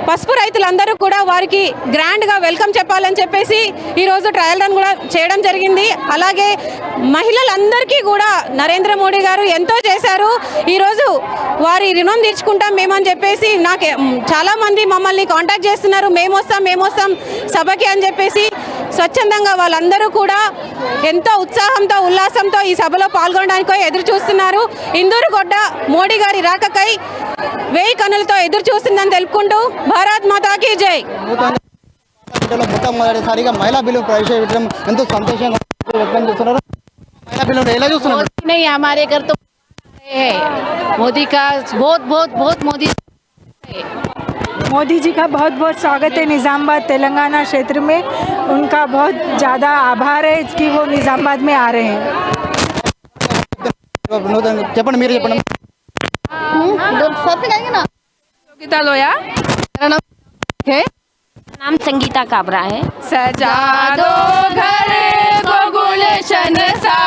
పసుపు రైతులందరూ కూడా వారికి గ్రాండ్గా వెల్కమ్ చెప్పాలని చెప్పేసి ఈరోజు ట్రయల్ రన్ కూడా చేయడం జరిగింది. అలాగే మహిళలందరికీ కూడా నరేంద్ర మోడీ గారు ఎంతో చేశారు. ఈరోజు వారి రుణం తీర్చుకుంటాం మేమని చెప్పేసి చాలామంది మమ్మల్ని కాంటాక్ట్ చేస్తున్నారు, మేము వస్తాం సభకి అని చెప్పేసి. స్వచ్ఛందంగా వాళ్ళందరూ కూడా ఎంతో ఉత్సాహంతో ఉల్లాసంతో ఈ సభలో పాల్గొనడానికి ఎదురు చూస్తున్నారు. ఇందూరుగొడ్డ మోడీ గారి రాకకై 1000 కన్నులతో ఎదురు చూస్తుందని తెలుపుకుంటూ భారత్ మాతాకి జై. మొట్టమొదటిసారిగా మహిళా బిల్లు ప్రవేశపెట్టడం ఎంతో సంతోషంగా వ్యక్తం చేస్తున్నారు. మహిళా బిల్లు ఎలా చూస్తున్నారు? हमारे घर तो है मोदी का बहुत मोदी जी का बहुत स्वागत है निज़ामाबाद तेलंगाना क्षेत्र में. उनका बहुत ज़्यादा आभार है कि वो निज़ामाबाद में आ रहे हैं. చెప్పండి, మీరు చెప్పండి. गीता लोया, नाम संगीता काबरा है. सजा दो घर को गुलशन सा,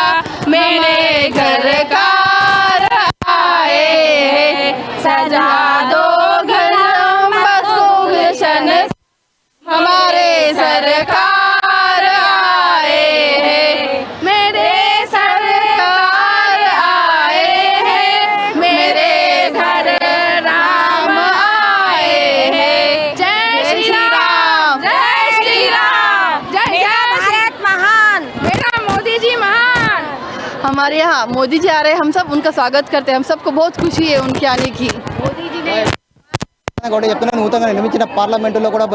मेरे घर का आए, सजा दो घर गुलशन हमारे सरकार आए, मेरे सरकार आए हैं, मेरे घर राम आए हैं. जय श्री राम, जय श्री राम, जय भारत महान, मेरा मोदी जी महान. हमारे यहाँ मोदी जी आ रहे हैं, हम सब उनका स्वागत करते हैं, हम सबको बहुत खुशी है उनके आने की। मोदी जी ने కూడా చెప్తున్నా నూతనంగా నిర్మించిన పార్లమెంటులో కూడా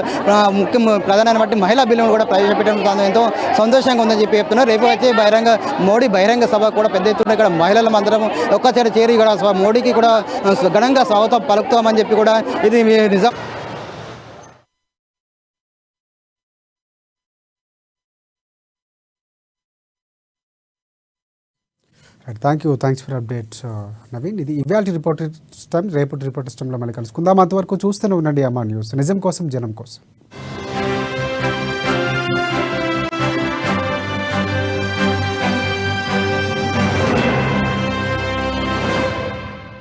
ముఖ్య ప్రధానమైన బట్టి మహిళా బిల్లును కూడా ప్రవేశపెట్టడం ఎంతో సంతోషంగా ఉందని చెప్పి చెప్తున్నారు. రేపు వచ్చే మోడీ బహిరంగ సభ కూడా పెద్ద ఎత్తున ఇక్కడ మహిళల అందరం ఒక్కసారి చేరి ఇక్కడ మోడీకి కూడా ఘనంగా స్వాగతం పలుకుతామని చెప్పి కూడా ఇది నిజం. Thanks for updates Naveen. ఇది ఇవాళ రిపోర్టర్ టైం. రేపటి రిపోర్టర్ టైంలో మళ్ళీ కలుసుకుందాం. అంతవరకు చూస్తూనే ఉండండి అమ్మా న్యూస్, నిజం కోసం జనం కోసం.